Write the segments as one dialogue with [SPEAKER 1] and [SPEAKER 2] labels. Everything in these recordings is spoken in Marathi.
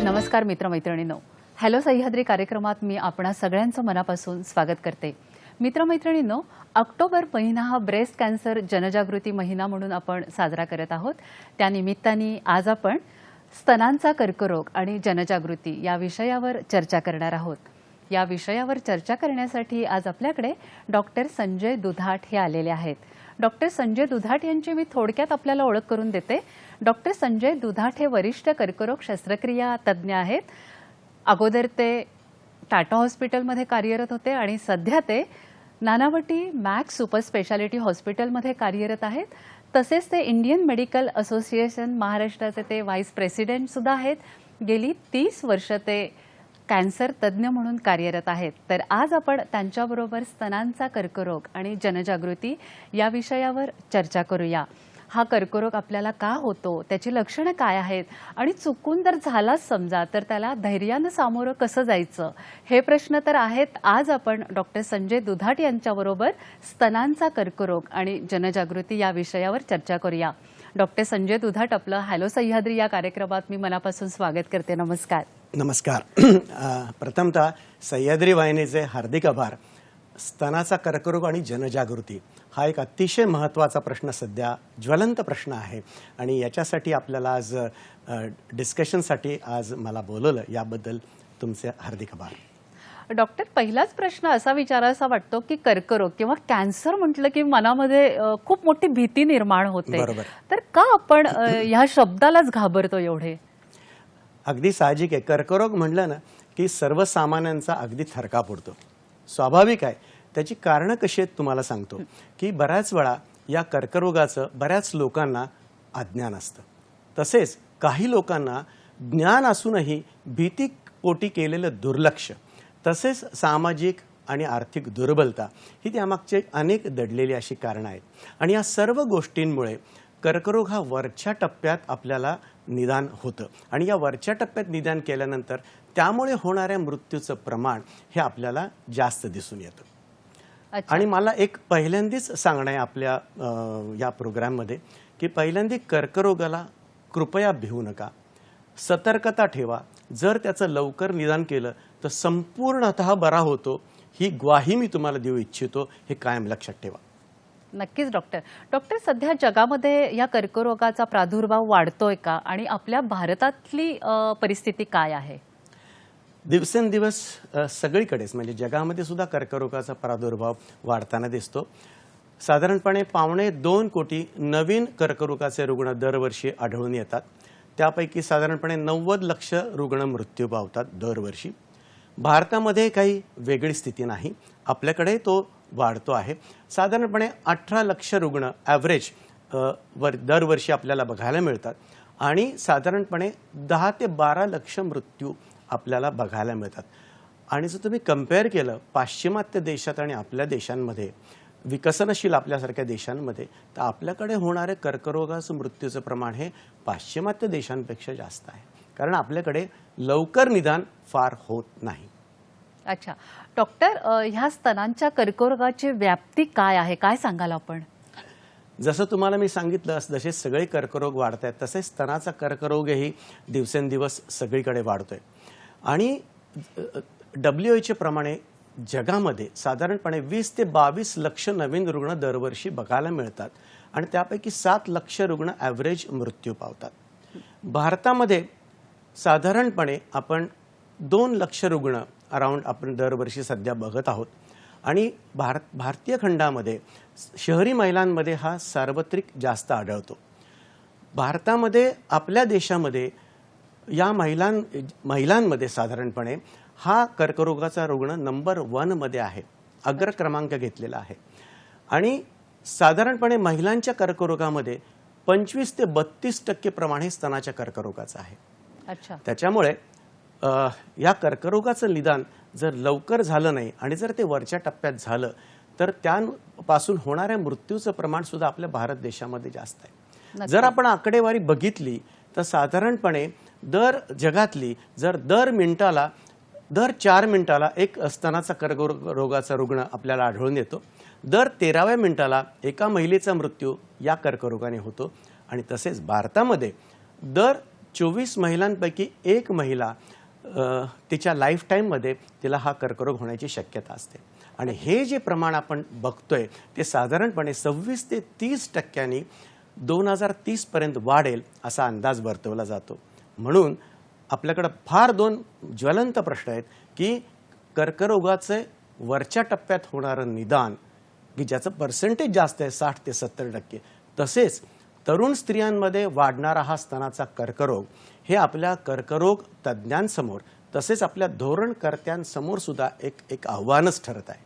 [SPEAKER 1] नमस्कार मित्रमैत्रिणींनो, हॅलो सह्याद्री कार्यक्रमात मी आपणा सगळ्यांचं मनापासून स्वागत करते। मित्रमैत्रिणींनो, ऑक्टोबर महिना हा ब्रेस्ट कॅन्सर जनजागृती महिना म्हणून आपण साजरा करत आहोत। त्या निमित्ताने आज आपण स्तनांचा कर्करोग आणि जनजागृती या विषयावर चर्चा करणार आहोत। या विषयावर चर्चा करण्यासाठी आज आपल्याकडे डॉक्टर संजय दुधाट हे आलेले आहेत। डॉक्टर संजय दुधाट यांची मी थोडक्यात आपल्याला ओळख करून देते। डॉक्टर संजय दुधाट हे वरिष्ठ कर्करोग शस्त्रक्रिया तज्ञ आहेत। अगोदर ते टाटा हॉस्पिटलमध्ये कार्यरत होते आणि सध्या ते नानावटी मॅक्स सुपर स्पेशालिटी हॉस्पिटलमध्ये कार्यरत आहेत। तसेच ते इंडियन मेडिकल असोसिएशन महाराष्ट्राचे ते व्हाईस प्रेसिडेंट सुद्धा आहेत। गेली 30 वर्ष ते कॅन्सर तज्ञ म्हणून कार्यरत आहेत। तर आज आपण त्यांच्याबरोबर स्तनांचा कर्करोग आणि जनजागृती या विषयावर चर्चा करूया। हा कर्करोग आपल्याला का होतो, त्याची लक्षणे काय आहेत आणि चुकून जर झालाच समजा तर त्याला धैर्याने सामोरं कसं जायचं, हे प्रश्न तर आहेत। आज आपण डॉक्टर संजय दुधाट यांच्याबरोबर स्तनांचा कर्करोग आणि जनजागृती या विषयावर चर्चा करूया। डॉक्टर संजय दुधाट, आपलं हॅलो सह्याद्री या कार्यक्रमात मी मनापासून स्वागत करते। नमस्कार।
[SPEAKER 2] नमस्कार। प्रथमतः सह्याद्री वाहिनीचे हार्दिक आभार। स्तनाचा कर्करोग आणि जनजागृती हा एक अतिशय महत्त्वाचा प्रश्न, सध्या ज्वलंत प्रश्न आहे आणि याच्यासाठी आपल्याला आज डिस्कशनसाठी आज मला बोलवलं, याबद्दल तुमचे हार्दिक आभार।
[SPEAKER 1] डॉक्टर, पहिलाच प्रश्न असा विचारायचा वाटतो की कर्करोग किंवा कॅन्सर म्हटलं की मनामध्ये खूप मोठी भीती निर्माण होते।
[SPEAKER 2] बरोबर।
[SPEAKER 1] तर का आपण ह्या शब्दालाच घाबरतो एवढे?
[SPEAKER 2] अगदी साहजिक आहे। कर्करोग म्हटलं ना की सर्वसामान्यांचा अगदी थरकाप उडतो। स्वाभाविक आहे। त्याची कारणं कशी आहेत तुम्हाला सांगतो की बऱ्याच वेळा या कर्करोगाचं बऱ्याच लोकांना अज्ञान असतं। तसेच काही लोकांना ज्ञान असूनही भीतीपोटी केलेलं दुर्लक्ष, तसेच सामाजिक आणि आर्थिक दुर्बलता ही त्यामागचे अनेक दडलेली अशी कारणं आहेत। आणि या सर्व गोष्टींमुळे कर्करोग हा वरच्या टप्प्यात आपल्याला निदान होतं आणि या वरच्या टप्प्यात निदान केल्यानंतर त्यामुळे होणाऱ्या मृत्यूचं प्रमाण हे आपल्याला जास्त दिसून येतं। आणि मला एक पहिल्यांदाच सांगणं आहे आपल्या या प्रोग्राममध्ये की पहिल्यांदा कर्करोगाला कृपया भिवू नका, सतर्कता ठेवा। जर त्याचं लवकर निदान केलं तर संपूर्णतः बरा होतो, ही ग्वाही मी तुम्हाला देऊ इच्छितो। हे कायम लक्षात ठेवा।
[SPEAKER 1] नक्कीच डॉक्टर। डॉक्टर, सध्या जगामध्ये या कर्करोगाचा प्रादुर्भाव वाढतोय का आणि आपल्या भारतातली परिस्थिती काय आहे?
[SPEAKER 2] दिवसेंदिवस सगळीकडेच म्हणजे जगामध्ये सुद्धा कर्करोगाचा प्रादुर्भाव वाढताना दिसतो। साधारणपणे 1.25 कोटी नवीन कर्करोगाचे रुग्ण दरवर्षी आढळून येतात। त्यापैकी साधारणपणे 90 लाख रुग्ण मृत्यू पावतात दरवर्षी। भारतामध्ये काही वेगळी स्थिती नाही, आपल्याकडे तो वाढतो आहे। साधारणपणे 18 लाख रुग्ण ॲव्हरेज दरवर्षी आपल्याला बघायला मिळतात आणि साधारणपणे 10 ते 12 लाख मृत्यू आपल्याला बघायला मिळतात। आणि जर तुम्ही कंपेअर केलं पाश्चिमात्य देशात आणि आपल्या देशांमध्ये, विकसनशील आपल्यासारख्या देशांमध्ये, तर आपल्याकडे होणारे कर्करोगाचं मृत्यूचं प्रमाण हे पाश्चिमात्य देशांपेक्षा जास्त आहे, कारण आपल्याकडे लवकर निदान फार होत नाही।
[SPEAKER 1] अच्छा डॉक्टर, ह्या स्तनांच्या कर्करोगाची व्याप्ती काय आहे, काय सांगाल आपण?
[SPEAKER 2] जसं तुम्हाला मी सांगितलं, जसे सगळे कर्करोग वाढत आहेत तसेच स्तनाचा कर्करोगही दिवसेंदिवस सगळीकडे वाढतोय। आणि WHO प्रमाणे जगामध्ये साधारणपणे 20 ते 22 लाख नवीन रुग्ण दरवर्षी बघायला मिळतात आणि त्यापैकी 7 लाख रुग्ण ॲव्हरेज मृत्यू पावतात। भारतामध्ये साधारणपणे आपण 2 लाख रुग्ण अराउंड आपण दरवर्षी सध्या बघत आहोत आणि भारतीय खंडामध्ये शहरी महिलांमध्ये हा सार्वत्रिक जास्त आढळतो। भारतामध्ये, आपल्या देशामध्ये या महिलांमध्ये साधारणपणे हा कर्करोगाचा रुग्ण नंबर 1 मध्ये आहे, अग्र क्रमांक घेतलेला आहे। आणि साधारणपणे महिलांच्या कर्करोगामध्ये 25 ते 32% प्रमाण हे स्तनाच्या कर्करोगाचं आहे।
[SPEAKER 1] अच्छा।
[SPEAKER 2] त्याच्यामुळे या कर्करोगाचं निदान जर लवकर झालं नाही आणि जर ते वरच्या टप्प्यात झालं तर त्यापासून होणाऱ्या मृत्यूचं प्रमाण सुद्धा आपल्या भारत देशामध्ये जास्त आहे। जर आपण आकडेवारी बघितली तर साधारणपणे जगातली जर दर 4 मिनिटाला एक स्तनाचा कर्करोगाचा रुग्ण आपल्याला आढळून येतो, दर 13व्या मिनिटाला एका महिलेचा मृत्यू या कर्करोगाने होतो आणि तसेच भारतामध्ये दर 24 महिलांपैकी एक महिला तिच्या लाईफ टाईममध्ये तिला हा कर्करोग होण्याची शक्यता असते. आणि हे जे प्रमाण आपण बघतोय ते साधारणपणे 26 ते 30% 2030 पर्यंत वाढेल असा अंदाज वर्तवला जातो. म्हणून आपल्याकडे फार दोन ज्वलंत प्रश्न आहेत की कर्करोगाचे वरच्या टप्प्यात होणारं निदान की ज्याचं पर्सेंटेज जास्त आहे 60 ते 70%, तसेच तरुण स्त्रियांमध्ये वाढणारा हा स्तनाचा कर्करोग हे आपल्या कर्करोग तज्ज्ञांसमोर तसेच आपल्या धोरणकर्त्यांसमोर सुद्धा एक आव्हानच ठरत आहे.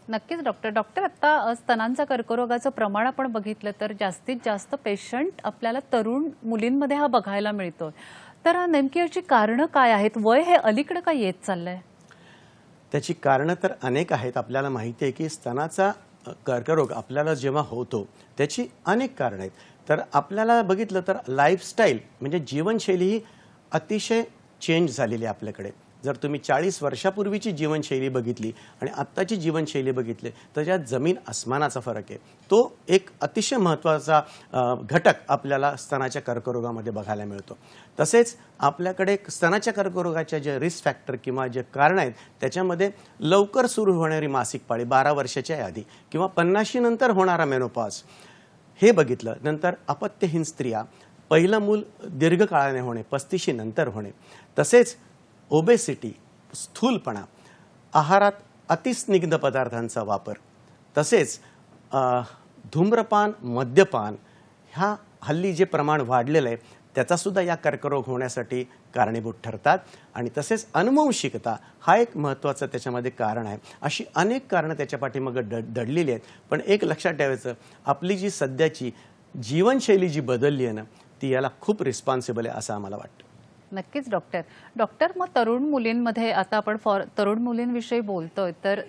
[SPEAKER 1] नक्कीच डॉक्टर आता स्तनांचा कर्करोगाचं प्रमाण आपण बघितलं तर जास्तीत जास्त पेशंट आपल्याला तरुण मुलींमध्ये हा बघायला मिळतो. तर नेमकी याची कारणं काय आहेत? वय हे अलीकडे काय येत चाललंय?
[SPEAKER 2] त्याची कारणं तर अनेक आहेत. आपल्याला माहिती आहे की स्तनाचा कर्करोग आपल्याला जेव्हा होतो त्याची अनेक कारणं आहेत. तर आपल्याला बघितलं तर लाईफस्टाईल म्हणजे जीवनशैली ही अतिशय चेंज झालेली आहे आपल्याकडे. जर तुम्ही 40 वर्षापूर्वीची जीवनशैली बघितली आणि आत्ताची जीवनशैली बघितली तर त्यात जमीन आसमानाचा फरक आहे. तो एक अतिशय महत्त्वाचा घटक आपल्याला स्तनाच्या कर्करोगामध्ये बघायला मिळतो. तसेच आपल्याकडे स्तनाच्या कर्करोगाच्या जे रिस्क फॅक्टर किंवा जे कारण आहेत त्याच्यामध्ये लवकर सुरू होणारी मासिक पाळी 12 वर्षाच्या आधी किंवा 50 नंतर होणारा मेनोपॉज हे बघितलं. नंतर अपत्यहीन स्त्रिया, पहिलं मूल दीर्घकाळाने होणे, 35 नंतर होणे, तसेच ओबेसिटी, स्थूलपणा, आहारात अतिस्निग्ध पदार्थांचा वापर, तसेच धूम्रपान, मद्यपान ह्या हल्ली जे प्रमाण वाढलेलं आहे त्याचासुद्धा या कर्करोग होण्यासाठी कारणीभूत ठरतात. आणि तसेच अनुवंशिकता हा एक महत्त्वाचं त्याच्यामध्ये कारण आहे. अशी अनेक कारणं त्याच्या पाठीमागे दडलेली आहेत. पण एक लक्षात ठेवायचं, आपली जी सध्याची जीवनशैली जी बदलली आहे ना ती याला खूप रिस्पॉन्सिबल आहे असं आम्हाला वाटतं.
[SPEAKER 1] नक्कीच डॉक्टर मग तरुण मुलींमध्ये आता आपण तरुण मुलींविषयी बोलतोय तर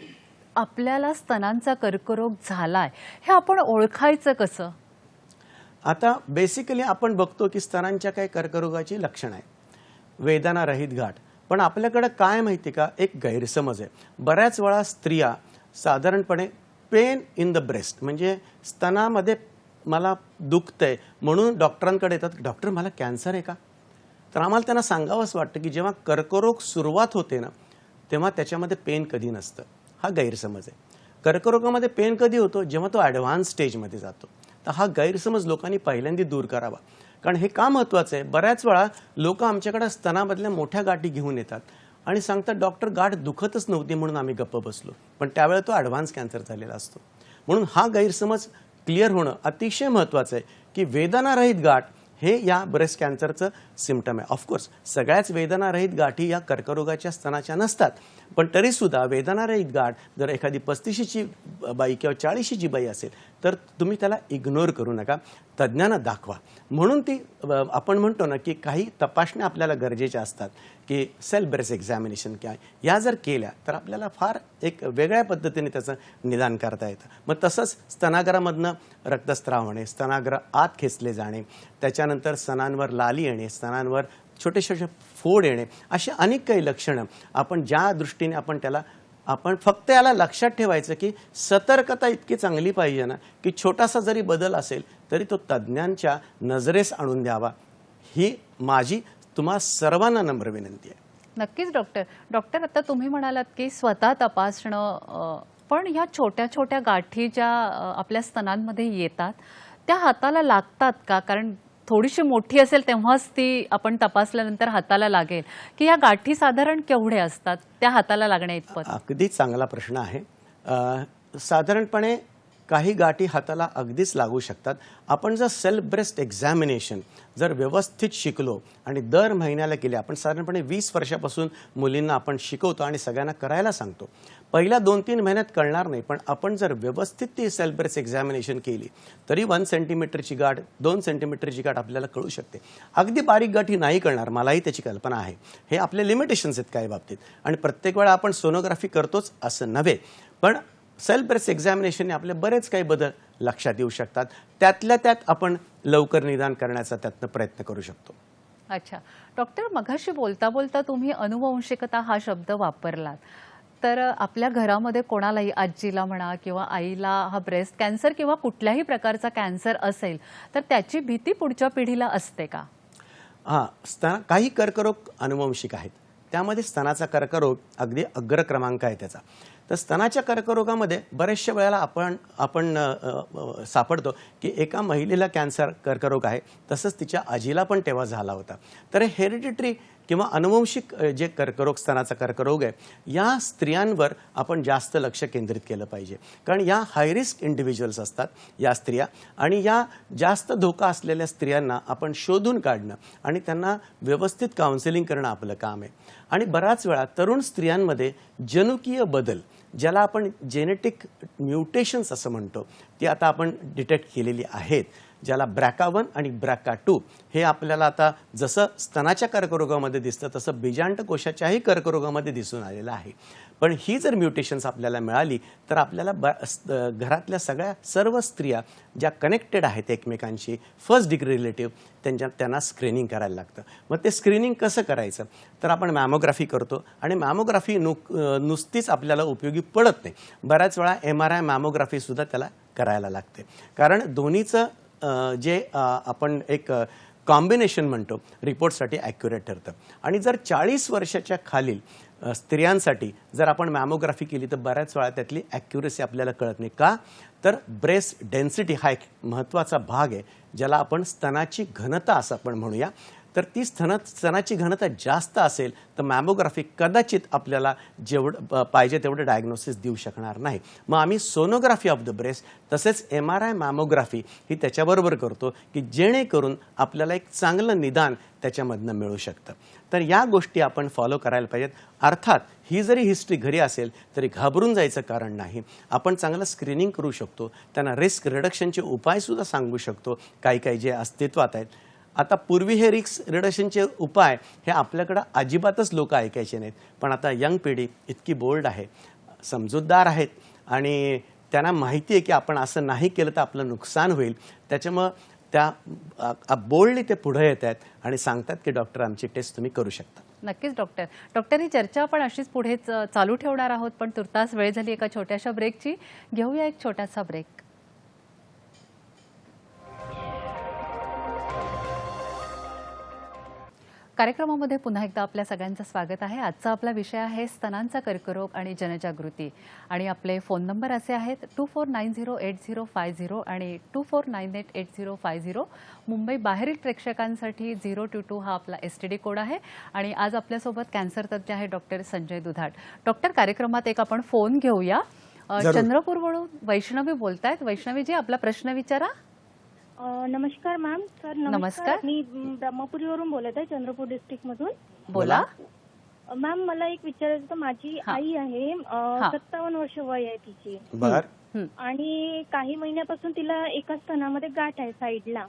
[SPEAKER 1] आपल्याला स्तनांचा कर्करोग झालाय हे आपण ओळखायचं कसं?
[SPEAKER 2] आता बेसिकली आपण बघतो की स्तनांच्या काही कर्करोगाची लक्षणं आहेत, वेदनारहित गाठ. पण आपल्याकडे काय माहिती का, एक गैरसमज आहे. बऱ्याच वेळा स्त्रिया साधारणपणे पेन इन द ब्रेस्ट म्हणजे स्तनामध्ये मला दुखतंय म्हणून डॉक्टरांकडे येतात, डॉक्टर मला कॅन्सर आहे का? तर आम्हाला त्यांना सांगावंच वाटतं की जेव्हा कर्करोग सुरुवात होते ना तेव्हा त्याच्यामध्ये पेन कधी नसतं. हा गैरसमज आहे. कर्करोगामध्ये पेन कधी होतो? जेव्हा तो ॲडव्हान्स स्टेजमध्ये जातो. तर हा गैरसमज लोकांनी पहिल्यांदा दूर करावा. कारण हे का महत्त्वाचं आहे, बऱ्याच वेळा लोक आमच्याकडे स्तनामधल्या मोठ्या गाठी घेऊन येतात आणि सांगतात डॉक्टर गाठ दुखतच नव्हती म्हणून आम्ही गप्प बसलो, पण त्यावेळेला तो ॲडव्हान्स कॅन्सर झालेला असतो. म्हणून हा गैरसमज क्लिअर होणं अतिशय महत्त्वाचं आहे की वेदनारहित गाठ हे या ब्रेस्ट कॅन्सरचं सिम्पटम आहे. ऑफकोर्स सगळ्याच वेदनारहित गाठी या कर्करोगाच्या स्तनाच्या नसतात, पण तरीसुद्धा वेदनारहित गाठ जर एखादी 35ची बाई किंवा 40ची बाई असेल तर तुम्ही त्याला इग्नोर करू नका, तज्ज्ञांना दाखवा. म्हणून ती आपण म्हणतो ना की काही तपासण्या आपल्याला गरजेच्या असतात की सेल्फ ब्रेस्ट एक्झामिनेशन काय या जर केल्या तर आपल्याला फार एक वेगळ्या पद्धतीने त्याचं निदान करता येतं. मग तसंच स्तनाग्रामधनं रक्तस्राव होणे, स्तनाग्र आत खेचले जाणे, त्याच्यानंतर स्तनांवर लाली येणे, स्तनांवर छोटे छोटे फोड येणे, अशी अनेक काही लक्षणं आपण ज्या दृष्टीने आपण फक्त याला लक्षात ठेवायचं की सतर्कता इतकी चांगली पाहिजे ना की छोटासा जरी बदल असेल तरी तो तज्ज्ञांच्या नजरेस आणून द्यावा. ही माझी तुम्हा सर्वांना नम्र विनंती आहे.
[SPEAKER 1] नक्कीच डॉक्टर आता तुम्ही म्हणालात की स्वतः तपासणं, पण ह्या छोट्या छोट्या गाठी ज्या आपल्या स्तनांमध्ये येतात त्या हाताला लागतात का? कारण थोडीशी मोठी असेल तेव्हाच ती आपण तपासल्यानंतर हाताला लागेल, की या गाठी साधारण केवढे असतात त्या हाताला लागण्या इतपत?
[SPEAKER 2] अगदी चांगला प्रश्न आहे. साधारणपणे काही गाठी हाताला अगदीच लागू शकतात. आपण जर सेल्फ ब्रेस्ट एक्झामिनेशन जर व्यवस्थित शिकलो आणि दर महिन्याला केले, आपण साधारणपणे 20 वर्षापासून मुलींना आपण शिकवतो आणि सगळ्यांना करायला सांगतो. पहिल्या 2-3 महिन्यात कळणार नाही, पण आपण जर व्यवस्थित ती सेल्फ ब्रेस्ट एक्झामिनेशन केली तरी 1 सेंटीमीटरची गाठ 2 सेंटीमीटरची गाठ आपल्याला कळू शकते. अगदी बारीक गाठी नाही कळणार, मलाही त्याची कल्पना आहे. हे आपले लिमिटेशन्स आहेत काही बाबतीत आणि प्रत्येक वेळा आपण सोनोग्राफी करतोच असं नव्हे, पण सेल्फ ब्रेस्ट एक्झामिनेशनने आपले बरेच काही बदल लक्षात येऊ शकतात. त्यातल्या त्यात आपण लवकर निदान करण्याचा त्यातनं प्रयत्न करू शकतो.
[SPEAKER 1] अच्छा डॉक्टर, मगाशी बोलता बोलता तुम्ही अनुवंशिकता हा शब्द वापरलात. तर आपल्या घरामध्ये कोणालाही, आजीला म्हणा किंवा आईला हा ब्रेस्ट कॅन्सर किंवा कुठल्याही प्रकारचा कॅन्सर असेल तर त्याची भीती पुढच्या पिढीला असते का?
[SPEAKER 2] काही कर्करोग अनुवंशिक आहेत, त्यामध्ये स्तनाचा कर्करोग अगदी अग्र क्रमांक आहे त्याचा. तर स्तनाच्या कर्करोगामध्ये बऱ्याचशा वेळेला आपण सापडतो की एका महिलेला कर्करोग आहे, तसंच तिच्या आजीला पण तेव्हा झाला होता. तर हे हेरिडिटरी किंवा अनुवंशिक जे कर्करोग, स्तनाचा कर्करोग आहे, या स्त्रियांवर आपण जास्त लक्ष केंद्रित केलं पाहिजे. कारण या हाय रिस्क इंडिव्हिज्युअल्स असतात या स्त्रिया, आणि या जास्त धोका असलेल्या स्त्रियांना आपण शोधून काढणं आणि त्यांना व्यवस्थित काउन्सिलिंग करणं आपलं काम आहे. आणि बराच वेळा तरुण स्त्रियांमध्ये जनुकीय बदल, ज्याला आपण जेनेटिक म्युटेशन्स असं म्हणतो, ती आता आपण डिटेक्ट केलेली आहेत, ज्याला BRCA1 आणि BRCA2 हे आपल्याला आता जसं स्तनाच्या कर्करोगामध्ये दिसतं तसं बीजांड कोशाच्याही कर्करोगामध्ये दिसून आलेलं आहे. पण ही जर म्युटेशन्स आपल्याला मिळाली तर आपल्याला घरातल्या सर्व स्त्रिया ज्या कनेक्टेड आहेत एकमेकांशी, फर्स्ट डिग्री रिलेटिव्ह, त्यांना स्क्रीनिंग करायला लागतं. मग ते स्क्रीनिंग कसं करायचं, तर आपण मॅमोग्राफी करतो, आणि मॅमोग्राफी नुसतीच आपल्याला उपयोगी पडत नाही. बऱ्याच वेळा MRI मॅमोग्राफीसुद्धा त्याला करायला लागते, कारण दोन्हीचं जे आपण एक कॉम्बिनेशन म्हणतो रिपोर्टसाठी ॲक्युरेट ठरतं. आणि जर 40 वर्षाच्या खालील स्त्रियांसाठी जर आपण मॅमोग्राफी केली तर बऱ्याच वेळा त्यातली ॲक्युरेसी आपल्याला कळत नाही. का, तर ब्रेस्ट डेन्सिटी हा एक महत्त्वाचा भाग आहे, ज्याला आपण स्तनाची घनता असं आपण म्हणूया. तर ती स्तनाची घनता जास्त असेल तर मॅमोग्राफी कदाचित आपल्याला जेवढं पाहिजे तेवढं डायग्नोसिस देऊ शकणार नाही. मग आम्ही सोनोग्राफी ऑफ द ब्रेस्ट तसेच MRI मॅमोग्राफी ही त्याच्याबरोबर करतो की जेणेकरून आपल्याला एक चांगलं निदान त्याच्यामधनं मिळू शकतं. तर या गोष्टी आपण फॉलो करायला पाहिजेत. अर्थात ही जरी हिस्ट्री घरी असेल तरी घाबरून जायचं कारण नाही. आपण चांगलं स्क्रीनिंग करू शकतो, त्यांना रिस्क रिडक्शनचे उपायसुद्धा सांगू शकतो, काही जे अस्तित्वात आहेत. आता पूर्वी हे रिस्क रिडक्शनचे उपाय हे आपल्याकडं अजिबातच लोक ऐकायचे नाहीत, पण आता यंग पिढी इतकी बोल्ड आहे, समजूतदार आहेत, आणि त्यांना माहिती आहे की आपण असं नाही केलं तर आपलं नुकसान होईल. त्याच्यामुळं त्या बोल्डली ते पुढे येत आहेत आणि सांगतात की डॉक्टर आमची टेस्ट तुम्ही करू शकता.
[SPEAKER 1] नक्कीच डॉक्टर ही चर्चा आपण अशीच पुढे चालू ठेवणार आहोत, पण तुर्तास वेळ झाली एका छोट्याशा ब्रेकची. घेऊया एक छोटासा ब्रेक. कार्यक्रमामध्ये पुन्हा एकदा आपल्या सगळ्यांचं स्वागत आहे. आजचा आपला विषय आहे स्तनांचा कर्करोग आणि जनजागृती, आणि आपले फोन नंबर असे आहेत 24908050 आणि 24988050. मुंबई बाहेरील प्रेक्षकांसाठी 022 हा आपला STD कोड आहे. आणि आज आपल्यासोबत कॅन्सर तज्ज्ञ आहे डॉक्टर संजय दुधाट. डॉक्टर, कार्यक्रमात एक आपण फोन घेऊया. चंद्रपूरवरून वैष्णवी बोलतायत. वैष्णवीजी, आपला प्रश्न विचारा.
[SPEAKER 3] नमस्कार मॅम. सर नमस्कार. मी ब्रह्मपुरीवरून बोलत आहे, चंद्रपूर डिस्ट्रिक्ट मधून.
[SPEAKER 1] बोला
[SPEAKER 3] मॅम. मला एक विचारायचं होतं. माझी आई आहे, 57 वर्ष वय आहे तिची, आणि काही महिन्यापासून तिला एका स्तनामध्ये गाठ आहे साईडला.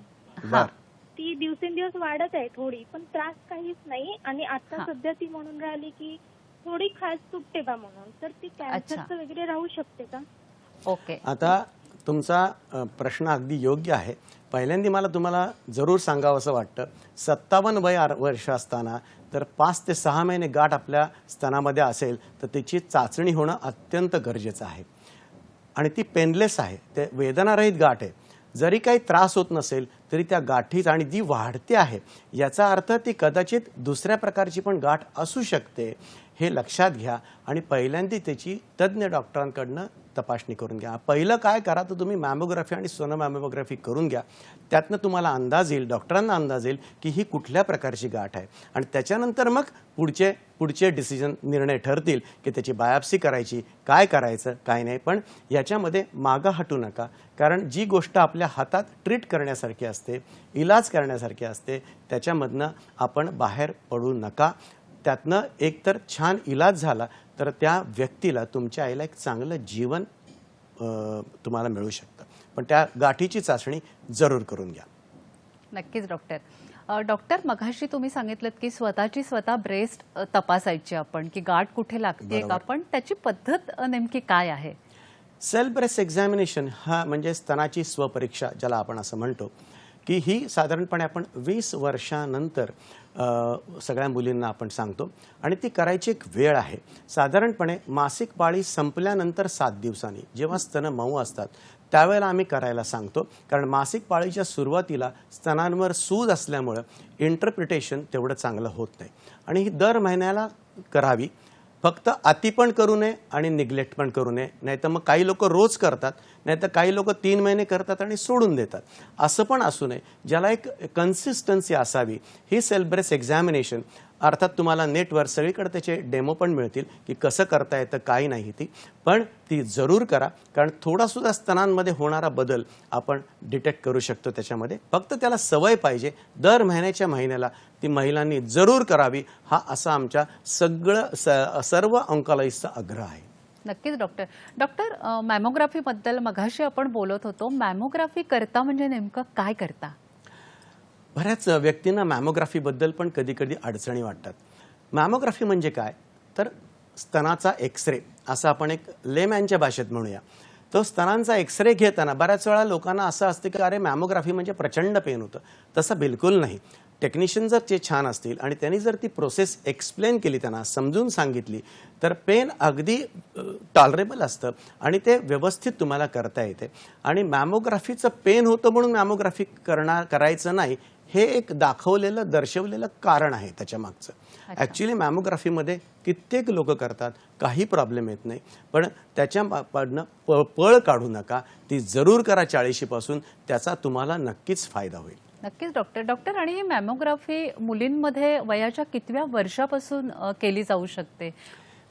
[SPEAKER 3] ती दिवसेंदिवस वाढत आहे थोडी, पण त्रास काहीच नाही. आणि आता सध्या ती म्हणून राहिली की थोडी खास तुटते का म्हणून. तर ती कॅन्सरचं वगैरे राहू शकते का?
[SPEAKER 1] ओके.
[SPEAKER 2] आता तुमचा प्रश्न अगदी योग्य आहे. पहिल्यांदा मला तुम्हाला जरूर सांगावं असं वाटतं, 57 वर्ष असताना तर 5 ते 6 महिने गाठ आपल्या स्तनामध्ये असेल तर त्याची चाचणी होणं अत्यंत गरजेचं आहे. आणि ती पेनलेस आहे, ते वेदनारहित गाठ आहे. जरी काही त्रास होत नसेल तरी त्या गाठीच, आणि ती वाढते आहे याचा अर्थ ती कदाचित दुसऱ्या प्रकारची पण गाठ असू शकते, हे लक्षात घ्या. आणि पहिल्यांदा त्याची तज्ज्ञ डॉक्टरांकडनं तपासणी करून घ्या. पहिलं काय करा, तर तुम्ही मॅमोग्राफी आणि सोनोमॅमोग्राफी करून घ्या. त्यातनं तुम्हाला अंदाज येईल, डॉक्टरांना अंदाज येईल की ही कुठल्या प्रकारची गाठ आहे. आणि त्याच्यानंतर मग पुढचे निर्णय ठरतील की त्याची बायोप्सी करायची, काय करायचं काय नाही. पण याच्यामध्ये मागं हटू नका, कारण जी गोष्ट आपल्या हातात ट्रीट करण्यासारखी असते, इलाज करण्यासारखी असते, त्याच्यामधनं आपण बाहेर पडू नका. त्यातनं एकतर छान इलाज झाला तर त्या व्यक्तीला, तुमच्या आईला एक चांगलं जीवन तुम्हाला मिळू शकतं. पण त्या गाठीची चाचणी जरूर करून घ्या.
[SPEAKER 1] नक्कीच डॉक्टर, मघाशी तुम्ही सांगितलं की स्वतः ब्रेस्ट तपासायची आपण, की गाठ कुठे लागते का, पण त्याची पद्धत नेमकी काय आहे?
[SPEAKER 2] सेल्फ ब्रेस्ट एक्झामिनेशन हा म्हणजे स्तनाची स्वपरीक्षा ज्याला आपण असं म्हणतो, की ही साधारणपणे आपण 20 वर्षानंतर सगळ्या मुलींना आपण सांगतो. आणि ती करायची एक वेळ आहे. साधारणपणे मासिक पाळी संपल्यानंतर 7 दिवसांनी, जेव्हा स्तन मऊ असतात त्यावेळेला आम्ही करायला सांगतो, कारण मासिक पाळीच्या सुरुवातीला स्तनांवर सूज असल्यामुळं इंटरप्रिटेशन तेवढं चांगलं होत नाही आणि ही दर महिन्याला करावी. फक्त अति पण करू नये आणि निग्लेक्ट पण करू नये. नाहीतर मग काही लोक रोज करतात, नाहीतर काही लोक 3 महिने करतात आणि सोडून देतात. असं पण असू नये. ज्याला एक कन्सिस्टन्सी असावी. ही सेल्फ ब्रेस्ट एक्झामिनेशन अर्थात तुम्हाला नेटवर सगळीकडे त्याचे डेमो पण मिळतील की कसं करता येतं, काही नाही ती, पण ती जरूर करा, कारण थोडासुद्धा स्तनांमध्ये होणारा बदल आपण डिटेक्ट करू शकतो त्याच्यामध्ये. फक्त त्याला सवय पाहिजे. दर महिन्याच्या महिन्याला ती महिलांनी जरूर करावी. हा असा आमच्या सर्व ऑन्कॉलॉजिस्टचा आग्रह आहे.
[SPEAKER 1] नक्कीच डॉक्टर, मॅमोग्राफीबद्दल मघाशी आपण बोलत होतो. मॅमोग्राफी करता म्हणजे नेमकं काय करता?
[SPEAKER 2] बऱ्याच व्यक्तींना मॅमोग्राफीबद्दल पण कधी कधी अडचणी वाटतात. मॅमोग्राफी म्हणजे काय तर स्तनाचा एक्सरे, असं आपण एक लेमॅनच्या भाषेत म्हणूया. तो स्तनांचा एक्सरे घेताना बऱ्याच वेळा लोकांना असं असतं की अरे मॅमोग्राफी म्हणजे प्रचंड पेन होतं. तसं बिलकुल नाही. टेक्निशियन जर ते छान असतील आणि त्यांनी जर ती प्रोसेस एक्सप्लेन केली, त्यांना समजून सांगितली, तर पेन अगदी टॉलरेबल असतं आणि ते व्यवस्थित तुम्हाला करता येते. आणि मॅमोग्राफीचं पेन होतं म्हणून मॅमोग्राफी करायचं नाही, हे एक दर्शवलेलं कारण आहे त्याच्या मागचं. ॲक्च्युली मॅमोग्राफीमध्ये कित्येक लोक करतात, काही प्रॉब्लेम येत नाही, पण त्याच्यापासून पळ काढू नका. ती जरूर करा 40पासून, त्याचा तुम्हाला नक्कीच फायदा होईल.
[SPEAKER 1] नक्कीच डॉक्टर, आणि ही मॅमोग्राफी मुलींमध्ये वयाच्या कितव्या वर्षापासून केली जाऊ शकते?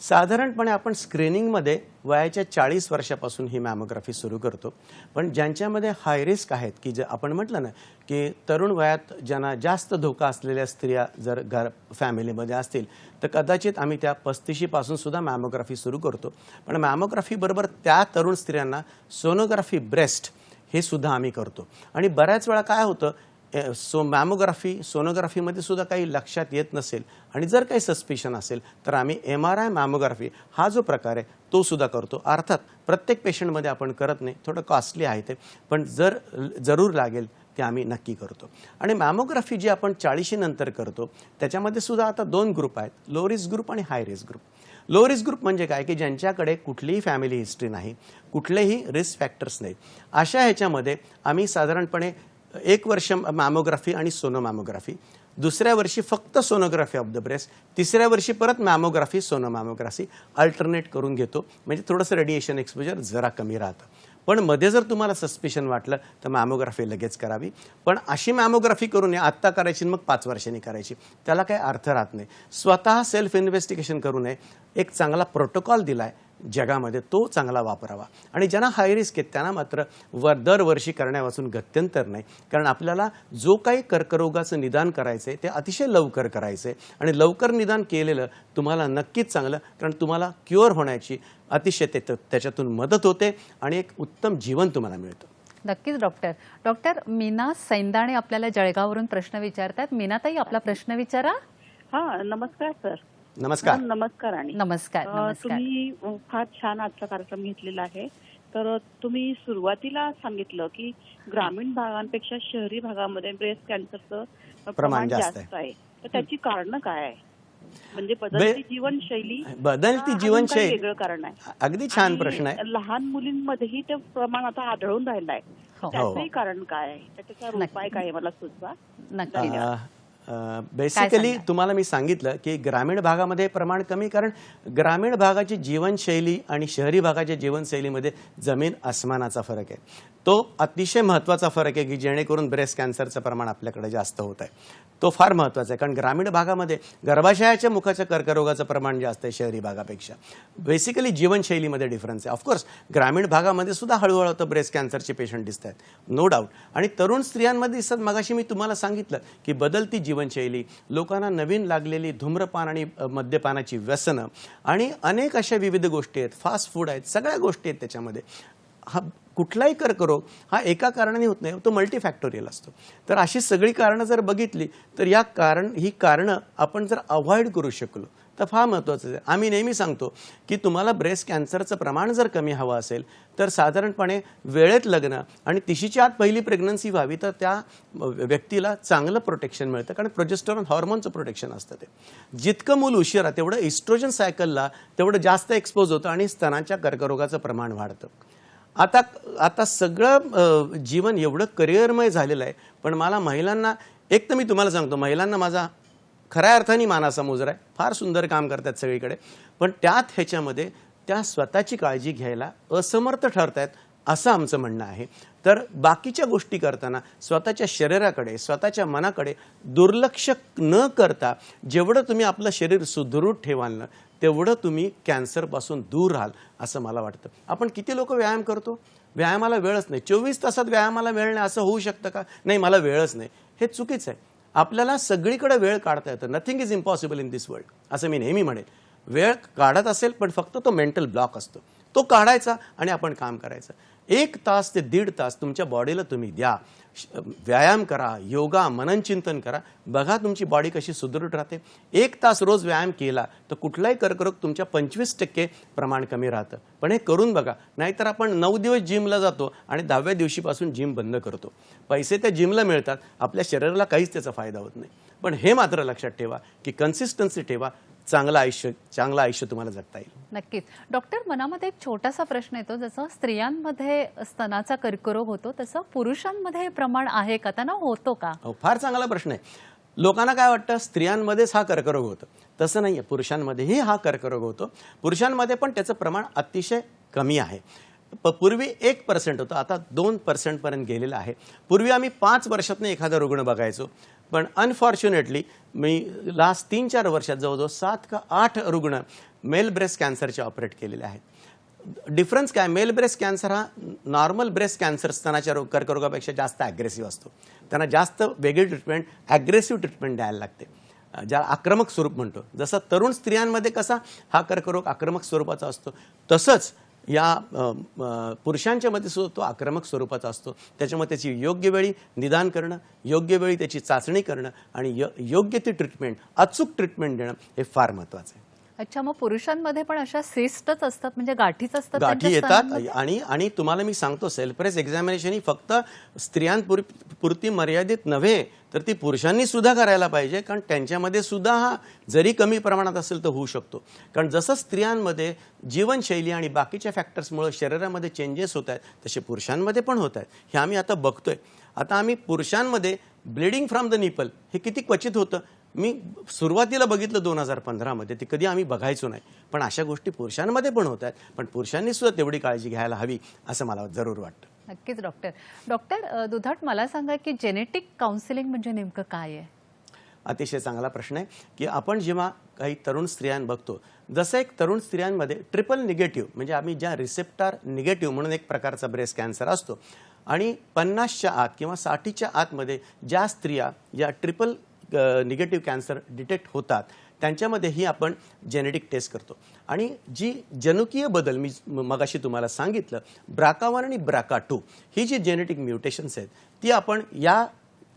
[SPEAKER 2] साधारणपणे आपण स्क्रीनिंगमध्ये वयाच्या 40 वर्षापासून ही मॅमोग्राफी सुरू करतो. पण ज्यांच्यामध्ये हाय रिस्क आहेत, की जे आपण म्हटलं ना की तरुण वयात ज्यांना जास्त धोका असलेल्या स्त्रिया जर फॅमिलीमध्ये असतील, तर कदाचित आम्ही त्या 35पासून सुद्धा मॅमोग्राफी सुरू करतो. पण मॅमोग्राफीबरोबर त्या तरुण स्त्रियांना सोनोग्राफी ब्रेस्ट हे सुद्धा आम्ही करतो. आणि बऱ्याच वेळा काय होतं, सोनोग्राफीमध्ये सुद्धा काही लक्षात येत नसेल आणि जर काही सस्पिशन असेल तर आम्ही MRI मॅमोग्राफी हा जो प्रकार आहे तो सुद्धा करतो. अर्थात प्रत्येक पेशंटमध्ये आपण करत नाही, थोडं कॉस्टली आहे ते, पण जरूर लागेल ते आम्ही नक्की करतो. आणि मॅमोग्राफी जी आपण 40 नंतर करतो त्याच्यामध्ये सुद्धा आता 2 ग्रुप आहेत, लो रिस्क ग्रुप आणि high risk group. Low risk group म्हणजे काय की ज्यांच्याकडे कुठलीही फॅमिली हिस्ट्री नाही, कुठलेही रिस्क फॅक्टर्स नाही, अशा ह्याच्यामध्ये आम्ही साधारणपणे 1 वर्ष मॅमोग्राफी आणि सोनोमॅमोग्राफी, दुसऱ्या वर्षी फक्त सोनोग्राफी ऑफ द ब्रेस्ट, तिसऱ्या वर्षी परत मॅमोग्राफी सोनोमॅमोग्राफी अल्टरनेट करून घेतो. म्हणजे थोडंसं रेडिएशन एक्सपोजर जरा कमी राहतं. पण मध्ये जर तुम्हाला सस्पिशन वाटलं तर मॅमोग्राफी लगेच करावी. पण अशी मॅमोग्राफी करू नये, आत्ता करायची मग 5 वर्षांनी करायची, त्याला काही अर्थ राहत नाही. स्वतः सेल्फ इन्व्हेस्टिगेशन करू नये. एक चांगला प्रोटोकॉल दिलाय जगामध्ये, तो चांगला वापरावा. आणि ज्यांना हाय रिस्क आहेत त्यांना मात्र दरवर्षी करण्यापासून गत्यंतर नाही, कारण आपल्याला जो काही कर्करोगाचं निदान करायचं आहे ते अतिशय लवकर करायचं आहे. आणि लवकर निदान केलेलं तुम्हाला नक्कीच चांगलं, कारण तुम्हाला क्युअर होण्याची अतिशय त्याच्यातून मदत होते आणि एक उत्तम जीवन तुम्हाला मिळतं.
[SPEAKER 1] नक्कीच डॉक्टर मीना सैंदाणे आपल्याला जळगाववरून प्रश्न विचारतात. मीनाताई, आपला प्रश्न विचारा.
[SPEAKER 4] हा, नमस्कार सर.
[SPEAKER 2] नमस्कार.
[SPEAKER 4] नमस्कार. आणि
[SPEAKER 1] नमस्कार.
[SPEAKER 4] तुम्ही फार छान आजचा कार्यक्रम घेतलेला आहे. तर तुम्ही सुरुवातीला सांगितलं की ग्रामीण भागांपेक्षा शहरी भागामध्ये ब्रेस्ट कॅन्सरचं प्रमाण जास्त आहे. तर त्याची कारणं काय आहे? म्हणजे बदलती जीवनशैली वेगळं कारण आहे?
[SPEAKER 2] अगदी छान प्रश्न आहे.
[SPEAKER 4] लहान मुलींमध्येही ते प्रमाण आता आढळून राहिलं आहे. त्याचंही कारण काय आहे? त्याचा उपाय काय आहे मला सुचवा.
[SPEAKER 1] नक्की.
[SPEAKER 2] बेसिकली तुम्हाला मी सांगितलं की ग्रामीण भागामध्ये प्रमाण कमी, कारण ग्रामीण भागाची जीवनशैली आणि शहरी भागाच्या जीवनशैलीमध्ये जमीन आसमानाचा फरक आहे. तो अतिशय महत्त्वाचा फरक आहे की जेणेकरून ब्रेस्ट कॅन्सरचं प्रमाण आपल्याकडे जास्त होत आहे. तो फार महत्त्वाचा आहे, कारण ग्रामीण भागामध्ये गर्भाशयाच्या मुखाच्या कर्करोगाचं प्रमाण जास्त आहे शहरी भागापेक्षा. बेसिकली जीवनशैलीमध्ये डिफरन्स आहे. ऑफकोर्स ग्रामीण भागामध्ये सुद्धा हळूहळू आता ब्रेस्ट कॅन्सरचे पेशंट दिसत आहेत, नो डाऊट. आणि तरुण स्त्रियांमध्ये दिसतात. मगाशी मी तुम्हाला सांगितलं की बदलती जीवनशैली, लोकांना नवीन लागलेली धूम्रपान आणि मद्यपानाची व्यसनं आणि अनेक अशा विविध गोष्टी आहेत, फास्ट फूड आहेत, सगळ्या गोष्टी आहेत त्याच्यामध्ये. हा कुठलाही कर्करोग हा एका कारणाने होत नाही, तो मल्टीफॅक्टोरियल असतो. तर अशी सगळी कारणं जर बघितली तर ही कारणं आपण जर अवॉइड करू शकलो तर फार महत्त्वाचं आहे. आम्ही नेहमी सांगतो की तुम्हाला ब्रेस्ट कॅन्सरचं प्रमाण जर कमी हवं असेल तर साधारणपणे वेळेत लग्न आणि 30च्या आत पहिली प्रेग्नन्सी व्हावी, तर त्या व्यक्तीला चांगलं प्रोटेक्शन मिळतं, कारण प्रोजेस्टेरॉन हॉर्मोनचं प्रोटेक्शन असतं. ते जितकं मूल उशिरा तेवढं इस्ट्रोजन सायकलला तेवढं जास्त एक्सपोज होतं आणि स्तनाच्या कर्करोगाचं प्रमाण वाढतं. आता आता सगळं जीवन एवढं करिअरमय झालेलं आहे, पण मला महिलांना, एक तर मी तुम्हाला सांगतो, महिलांना माझा खऱ्या अर्थाने मानाचा मुजरा आहे. फार सुंदर काम करतात सगळीकडे, पण ह्याच्यामध्ये त्या स्वतःची काळजी घ्यायला असमर्थ ठरतायत असं आमचं म्हणणं आहे. तर बाकीच्या गोष्टी करताना स्वतःच्या शरीराकडे, स्वतःच्या मनाकडे दुर्लक्ष न करता जेवढं तुम्ही आपलं शरीर सुदृढ ठेवाल ना, तेवढं तुम्ही कॅन्सरपासून दूर राहाल असं मला वाटतं. आपण किती लोक व्यायाम करतो, व्यायामाला वेळच नाही, 24 तासात व्यायामाला वेळ नाही असं होऊ शकतं का? नाही, मला वेळच नाही, हे चुकीचं आहे. आपल्याला सगळीकडे वेळ काढता येतं. Nothing is impossible in this world असं मी नेहमी म्हणेन. वेळ काढत असेल, पण फक्त तो मेंटल ब्लॉक असतो, तो काढायचा आणि आपण काम करायचं. 1 तास ते 1.5 तास तुमच्या बॉडीला तुम्ही द्या, व्यायाम करा, योगा, मननचिंतन करा, बघा तुमची बॉडी कशी सुदृढ राहते. 1 तास रोज व्यायाम केला तर कुठलाही कर्करोग तुमच्या 25% प्रमाण कमी राहतं. पण हे करून बघा, नाहीतर आपण 9 दिवस जिमला जातो आणि 10व्या दिवशीपासून जिम बंद करतो. पैसे त्या जिमला मिळतात, आपल्या शरीराला काहीच त्याचा फायदा होत नाही. पण हे मात्र लक्षात ठेवा की कन्सिस्टन्सी ठेवा, चांगलं आयुष्य तुम्हाला जगता येईल.
[SPEAKER 1] नक्कीच. डॉक्टर, मनामध्ये एक छोटासा प्रश्न येतो, जसं स्त्रियांमध्ये स्तनाचा कर्करोग होतो तसं पुरुषांमध्ये हे प्रमाण आहे का, त्यांना होतो का?
[SPEAKER 2] फार चांगला प्रश्न आहे. लोकांना काय वाटतं स्त्रियांमध्येच हा कर्करोग होतो, तसं नाहीये. पुरुषांमध्येही हा कर्करोग होतो. पुरुषांमध्ये पण त्याचं प्रमाण अतिशय कमी आहे. पूर्वी 1% होतं, आता 2% पर्यंत गेलेलं आहे. पूर्वी आम्ही 5 वर्षातनं एखादा रुग्ण बघायचो, पण अनफॉर्च्युनेटली मी लास्ट 3-4 वर्षात जवळजवळ 7 का 8 रुग्ण मेल ब्रेस्ट कॅन्सरचे ऑपरेट केलेले आहेत. डिफरन्स काय, मेल ब्रेस्ट कॅन्सर हा नॉर्मल ब्रेस्ट कॅन्सर स्तनाच्या कर्करोगापेक्षा जास्त ॲग्रेसिव्ह असतो. त्यांना जास्त वेगळी ट्रीटमेंट, ॲग्रेसिव्ह ट्रीटमेंट द्यायला लागते, ज्याला आक्रमक स्वरूप म्हणतो. जसं तरुण स्त्रियांमध्ये कसा हा कर्करोग आक्रमक स्वरूपाचा असतो, तसंच या पुरुषांच्या मध्ये सुद्धा तो आक्रमक स्वरूपाचा असतो. त्याच्यामुळे त्याची योग्य वेळी निदान करणं, योग्य वेळी त्याची चाचणी करणं आणि योग्य ती ट्रीटमेंट, अचूक ट्रीटमेंट देणं हे फार महत्त्वाचं आहे.
[SPEAKER 1] अच्छा, मग पुरुषांमध्ये पण अशा सिस्टच असतात, म्हणजे गाठीच असतात,
[SPEAKER 2] गाठी येतात. आणि तुम्हाला मी सांगतो, सेल्फ एक्झामिनेशन ही फक्त स्त्रियांपुरती मर्यादित नव्हे, तर ती पुरुषांनी सुद्धा करायला पाहिजे. कारण त्यांच्यामध्ये सुद्धा हा जरी कमी प्रमाणात असेल तर होऊ शकतो. कारण जसं स्त्रियांमध्ये जीवनशैली आणि बाकीच्या फॅक्टर्समुळे शरीरामध्ये चेंजेस होत आहेत, तसे पुरुषांमध्ये पण होत आहेत. हे आम्ही आता बघतोय. आता आम्ही पुरुषांमध्ये ब्लिडिंग फ्रॉम द निपल हे किती क्वचित होतं. मी सुरुवातीला बघितलं 2015 मध्ये, ते कधी आम्ही बघायचो नाही. पण अशा गोष्टी पुरुषांमध्ये पण होत आहेत. पण पुरुषांनी सुद्धा तेवढी काळजी घ्यायला हवी असं मला जरूर वाटतं.
[SPEAKER 1] नक्कीच. डॉक्टर दुधाट, मला सांगा की जेनेटिक काउन्सिलिंग म्हणजे नेमकं काय आहे?
[SPEAKER 2] अतिशय चांगला प्रश्न आहे की आपण जेव्हा काही तरुण स्त्रियां बघतो, जसं एक तरुण स्त्रियांमध्ये ट्रिपल निगेटिव्ह, म्हणजे आम्ही ज्या रिसेप्टर निगेटिव्ह म्हणून एक प्रकारचा ब्रेस्ट कॅन्सर असतो, आणि 50च्या आत किंवा 60च्या आतमध्ये ज्या स्त्रिया या ट्रिपल निगेटिव्ह कॅन्सर डिटेक्ट होतात, त्यांच्यामध्ये ही आपण जेनेटिक टेस्ट करतो. आणि जी जनुकीय बदल मी मगाशी तुम्हाला सांगितलं, BRCA1 आणि BRCA2 ही जी जेनेटिक म्युटेशन्स आहेत, ती आपण या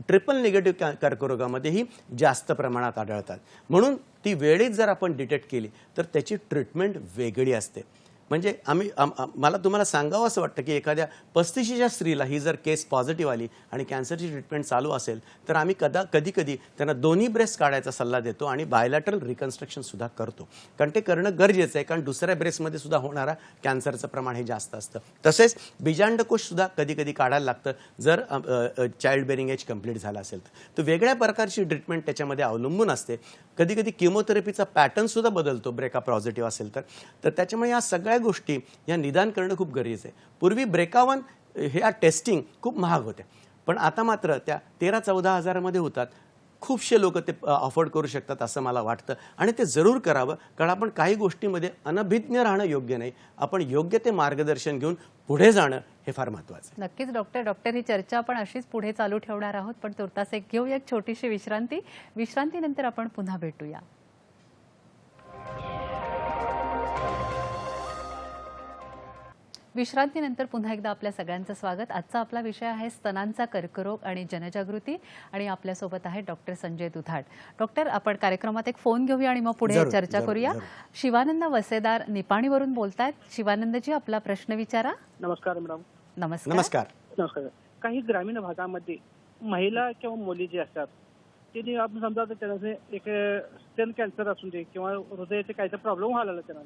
[SPEAKER 2] ट्रिपल निगेटिव्ह कर्करोगामध्येही जास्त प्रमाणात आढळतात. म्हणून ती वेळेत जर आपण डिटेक्ट केली तर त्याची ट्रीटमेंट वेगळी असते. म्हणजे मला तुम्हाला सांगावं असं वाटतं की एखाद्या 35च्या स्त्रीला ही जर केस पॉझिटिव्ह आली आणि कॅन्सरची ट्रीटमेंट चालू असेल, तर आम्ही कधी कधी त्यांना दोन्ही ब्रेस्ट काढायचा सल्ला देतो आणि बायोलॅटरल रिकन्स्ट्रक्शन सुद्धा करतो. कारण ते करणं गरजेचं आहे, कारण दुसऱ्या ब्रेस्टमध्ये सुद्धा होणारा कॅन्सरचं प्रमाण हे जास्त असतं. तसेच बीजांडकोश सुद्धा कधी कधी काढायला लागतं जर चाइल्ड बेरिंग एज कंप्लीट झाला असेल तर. वेगळ्या प्रकारची ट्रीटमेंट त्याच्यामध्ये अवलंबून असते. कधी कधी किमोथेरपीचा पॅटर्न सुद्धा बदलतो BRCA पॉझिटिव्ह असेल तर त्याच्यामुळे या सगळ्या गोष्टी या निदान करणं खूप गरजेचं आहे. पूर्वी BRCA1 ह्या टेस्टिंग खूप महाग होत्या, पण आता मात्र त्या 13-14 हजारामध्ये होतात. खूपशे लोक ते अफोर्ड करू शकतात असं मला वाटतं, आणि ते जरूर करावं. कारण आपण काही गोष्टीमध्ये अनभिज्ञ राहणं योग्य नाही. आपण योग्य ते मार्गदर्शन घेऊन पुढे जाणं हे फार महत्त्वाचं आहे.
[SPEAKER 1] नक्कीच डॉक्टर, ही चर्चा आपण अशीच पुढे चालू ठेवणार आहोत, पण तुर्तास घेऊया एक छोटीशी विश्रांती. विश्रांतीनंतर आपण पुन्हा भेटूया. विश्रांतीनंतर पुन्हा एकदा आपल्या सगळ्यांचं स्वागत. आजचा आपला विषय आहे स्तनांचा कर्करोग आणि जनजागृती, आणि आपल्यासोबत आहे डॉक्टर संजय दुधाट. डॉक्टर, आपण कार्यक्रमात एक फोन घेऊया आणि मग पुढे चर्चा करूया. शिवानंद वसेदार निपाणीवरून बोलतायत. शिवानंदजी, आपला प्रश्न विचारा.
[SPEAKER 4] नमस्कार मॅडम.
[SPEAKER 2] नमस्कार.
[SPEAKER 4] काही ग्रामीण भागामध्ये महिला किंवा मुली जे असतात, त्यांनी आपण समजा त्यांना एक स्तन कॅन्सर असून दे किंवा हृदयाचे काही प्रॉब्लेम व्हायला त्यांना,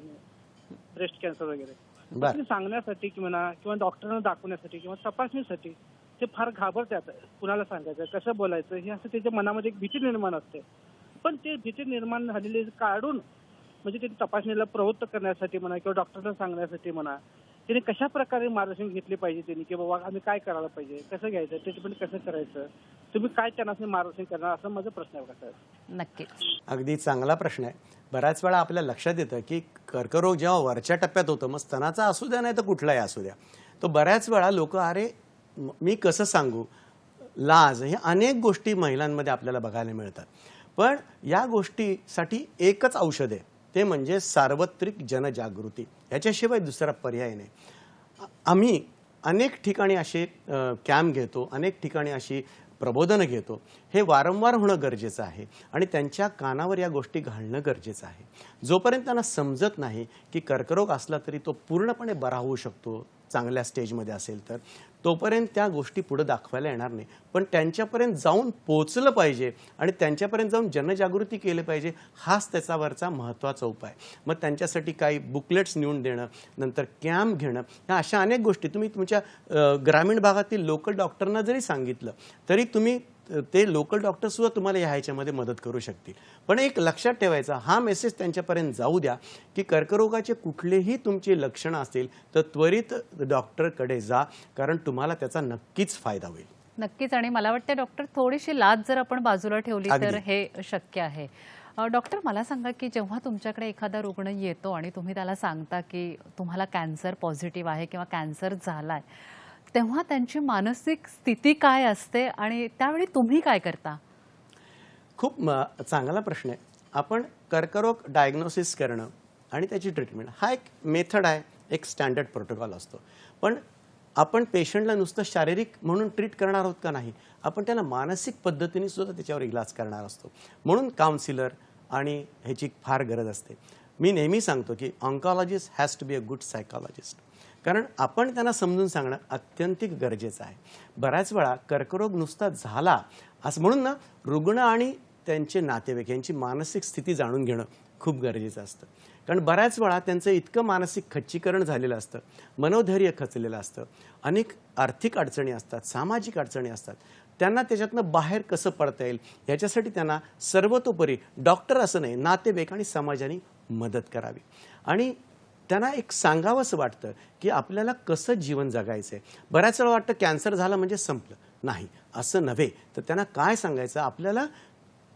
[SPEAKER 4] ब्रेस्ट कॅन्सर वगैरे,
[SPEAKER 2] बर.
[SPEAKER 5] ते सांगण्यासाठी किंवा डॉक्टरांना दाखवण्यासाठी किंवा तपासणीसाठी ते फार घाबरतात. कुणाला सांगायचं, कसं बोलायचं, हे असं त्याच्या मनामध्ये एक भीती निर्माण असते. पण ते भीती निर्माण झालेली काढून म्हणजे ते तपासणीला प्रवृत्त करण्यासाठी म्हणा किंवा डॉक्टरांना सांगण्यासाठी म्हणा, त्याने कशा प्रकारे मार्गदर्शन घेतले पाहिजे त्यांनी, की बाबा आम्ही काय करायला पाहिजे, कसं घ्यायचं, ट्रीटमेंट कसं करायचं, तुम्ही काय त्यांना मार्गदर्शन करणार, असं माझा प्रश्न आहे बघा साहेब.
[SPEAKER 1] नक्कीच.
[SPEAKER 2] अगदी चांगला प्रश्न आहे. बऱ्याच वेळा आपल्या लक्षात येतं की कर्करोग जेव्हा वरच्या टप्प्यात होतं, मग स्तनाचा असू द्या नाही तर कुठलाही असू द्या, तो बऱ्याच वेळा लोक अरे मी कसं सांगू, लाज, हे अनेक गोष्टी महिलांमध्ये आपल्याला बघायला मिळतात. पण या गोष्टीसाठी एकच औषध आहे, ते म्हणजे सार्वत्रिक जनजागृती. याच्याशिवाय दुसरा पर्याय नाही. आम्ही अनेक ठिकाणी असे कॅम्प घेतो, अनेक ठिकाणी अशी प्रबोधनं घेतो. हे वारंवार होणं गरजेचं आहे आणि त्यांच्या कानावर या गोष्टी घालणं गरजेचं आहे. जोपर्यंत त्यांना समजत नाही की कर्करोग असला तरी तो पूर्णपणे बरा होऊ शकतो, चांगल्या स्टेजमध्ये असेल तर, तोपर्यंत त्या गोष्टी पुढे दाखवायला येणार नाही. पण त्यांच्यापर्यंत जाऊन पोचलं पाहिजे आणि त्यांच्यापर्यंत जाऊन जनजागृती केली पाहिजे, हाच त्याच्यावरचा महत्त्वाचा उपाय. मग त्यांच्यासाठी काही बुकलेट्स नेऊन देणं, नंतर कॅम्प घेणं, ह्या अशा अनेक गोष्टी तुम्ही तुमच्या ग्रामीण भागातील लोकल डॉक्टरना जरी सांगितलं तरी तुम्ही ते लोकल डॉक्टरसुद्धा तुम्हाला ह्याच्यामध्ये मदत करू शकतील. पण एक लक्षात ठेवायचा, हा मेसेज त्यांच्यापर्यंत जाऊ द्या की कर्करोगाचे कुठलेही तुमची लक्षणं असतील तर त्वरित डॉक्टरकडे जा, कारण तुम्हाला त्याचा नक्कीच फायदा होईल.
[SPEAKER 1] नक्कीच. आणि मला वाटतं डॉक्टर, थोडीशी लाज जर आपण बाजूला ठेवली तर हे शक्य आहे. डॉक्टर, मला सांगा की जेव्हा तुमच्याकडे एखादा रुग्ण येतो आणि तुम्ही त्याला सांगता की तुम्हाला कॅन्सर पॉझिटिव्ह आहे किंवा कॅन्सर झालाय, तेव्हा त्यांची मानसिक स्थिती काय असते आणि त्यावेळी तुम्ही काय करता?
[SPEAKER 2] खूप चांगला प्रश्न आहे. आपण कर्करोग डायग्नोसिस करणं आणि त्याची ट्रीटमेंट हा एक मेथड आहे, एक स्टँडर्ड प्रोटोकॉल असतो. पण आपण पेशंटला नुसतं शारीरिक म्हणून ट्रीट करणार आहोत का नाही, आपण त्यांना मानसिक पद्धतीने सुद्धा त्याच्यावर इलाज करणार असतो. म्हणून काउन्सिलर आणि ह्याची फार गरज असते. मी नेहमी सांगतो की oncologist has to be a good psychologist, कारण आपण त्यांना समजून सांगणं अत्यंतिक गरजेचं आहे. बऱ्याच वेळा कर्करोग नुसता झाला असं म्हणून ना, रुग्ण आणि त्यांचे नातेवाईक यांची मानसिक स्थिती जाणून घेणं खूप गरजेचं असतं. कारण बऱ्याच वेळा त्यांचं इतकं मानसिक खच्चीकरण झालेलं असतं, मनोधैर्य खचलेलं असतं, अनेक आर्थिक अडचणी असतात, सामाजिक अडचणी असतात. त्यांना त्याच्यातनं बाहेर कसं पडता येईल याच्यासाठी त्यांना सर्वतोपरी डॉक्टर असं नाही, नातेवाईक आणि समाजाने मदत करावी. आणि त्यांना एक सांगावंसं वाटतं की आपल्याला कसं जीवन जगायचं आहे. बऱ्याच वेळा वाटतं कॅन्सर झालं म्हणजे संपलं. नाही, असं नव्हे. तर त्यांना काय सांगायचं, आपल्याला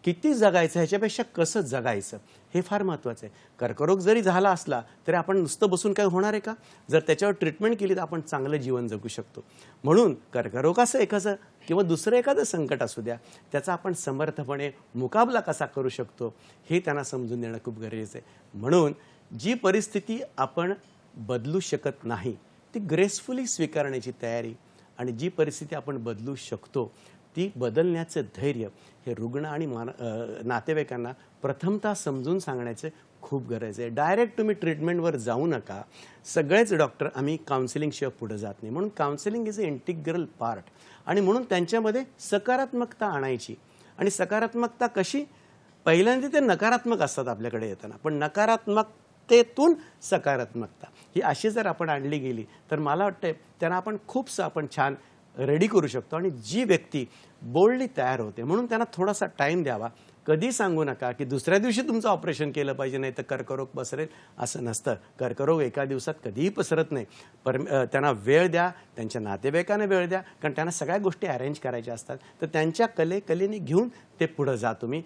[SPEAKER 2] किती जगायचं, ह्याच्यापेक्षा कसं जगायचं हे फार महत्त्वाचं आहे. कर्करोग जरी झाला असला तरी आपण नुसतं बसून काय होणार आहे का? जर त्याच्यावर ट्रीटमेंट केली तर आपण चांगलं जीवन जगू शकतो. म्हणून कर्करोगाचं एखादं किंवा दुसरं एखादं संकट असू द्या, त्याचा आपण समर्थपणे मुकाबला कसा करू शकतो हे त्यांना समजून देणं खूप गरजेचं आहे. म्हणून जी परिस्थिती आपण बदलू शकत नाही ती ग्रेसफुली स्वीकारण्याची तयारी, आणि जी परिस्थिती आपण बदलू शकतो ती बदलण्याचं धैर्य हे रुग्ण आणि नातेवाईकांना प्रथमतः समजून सांगण्याचे खूप गरज आहे. डायरेक्ट तुम्ही ट्रीटमेंटवर जाऊ नका. सगळेच डॉक्टर आम्ही काउन्सिलिंगशिवाय पुढे जात नाही. म्हणून counselling is a integral part. आणि म्हणून त्यांच्यामध्ये सकारात्मकता आणायची. आणि सकारात्मकता कशी, पहिल्यांदा ते नकारात्मक असतात आपल्याकडे येताना, पण नकारात्मकतेतून सकारात्मकता ही अशी जर आपण आणली गेली तर मला वाटतं त्यांना आपण छान रेडी करू शकतो. आणि जी व्यक्ती बोल्डली तयार होते, म्हणून त्यांना थोडासा टाईम द्यावा. कधी सांगू नका की दुसऱ्या दिवशी तुमचं ऑपरेशन केलं पाहिजे नाही तर कर्करोग पसरेल, असं नसतं. कर्करोग एका दिवसात कधीही पसरत नाही. त्यांना वेळ द्या, त्यांच्या नातेवाईकांना वेळ द्या, कारण त्यांना सगळ्या गोष्टी अरेंज करायच्या असतात. तर त्यांच्या कलेने घेऊन ते पुढं जा तुम्ही.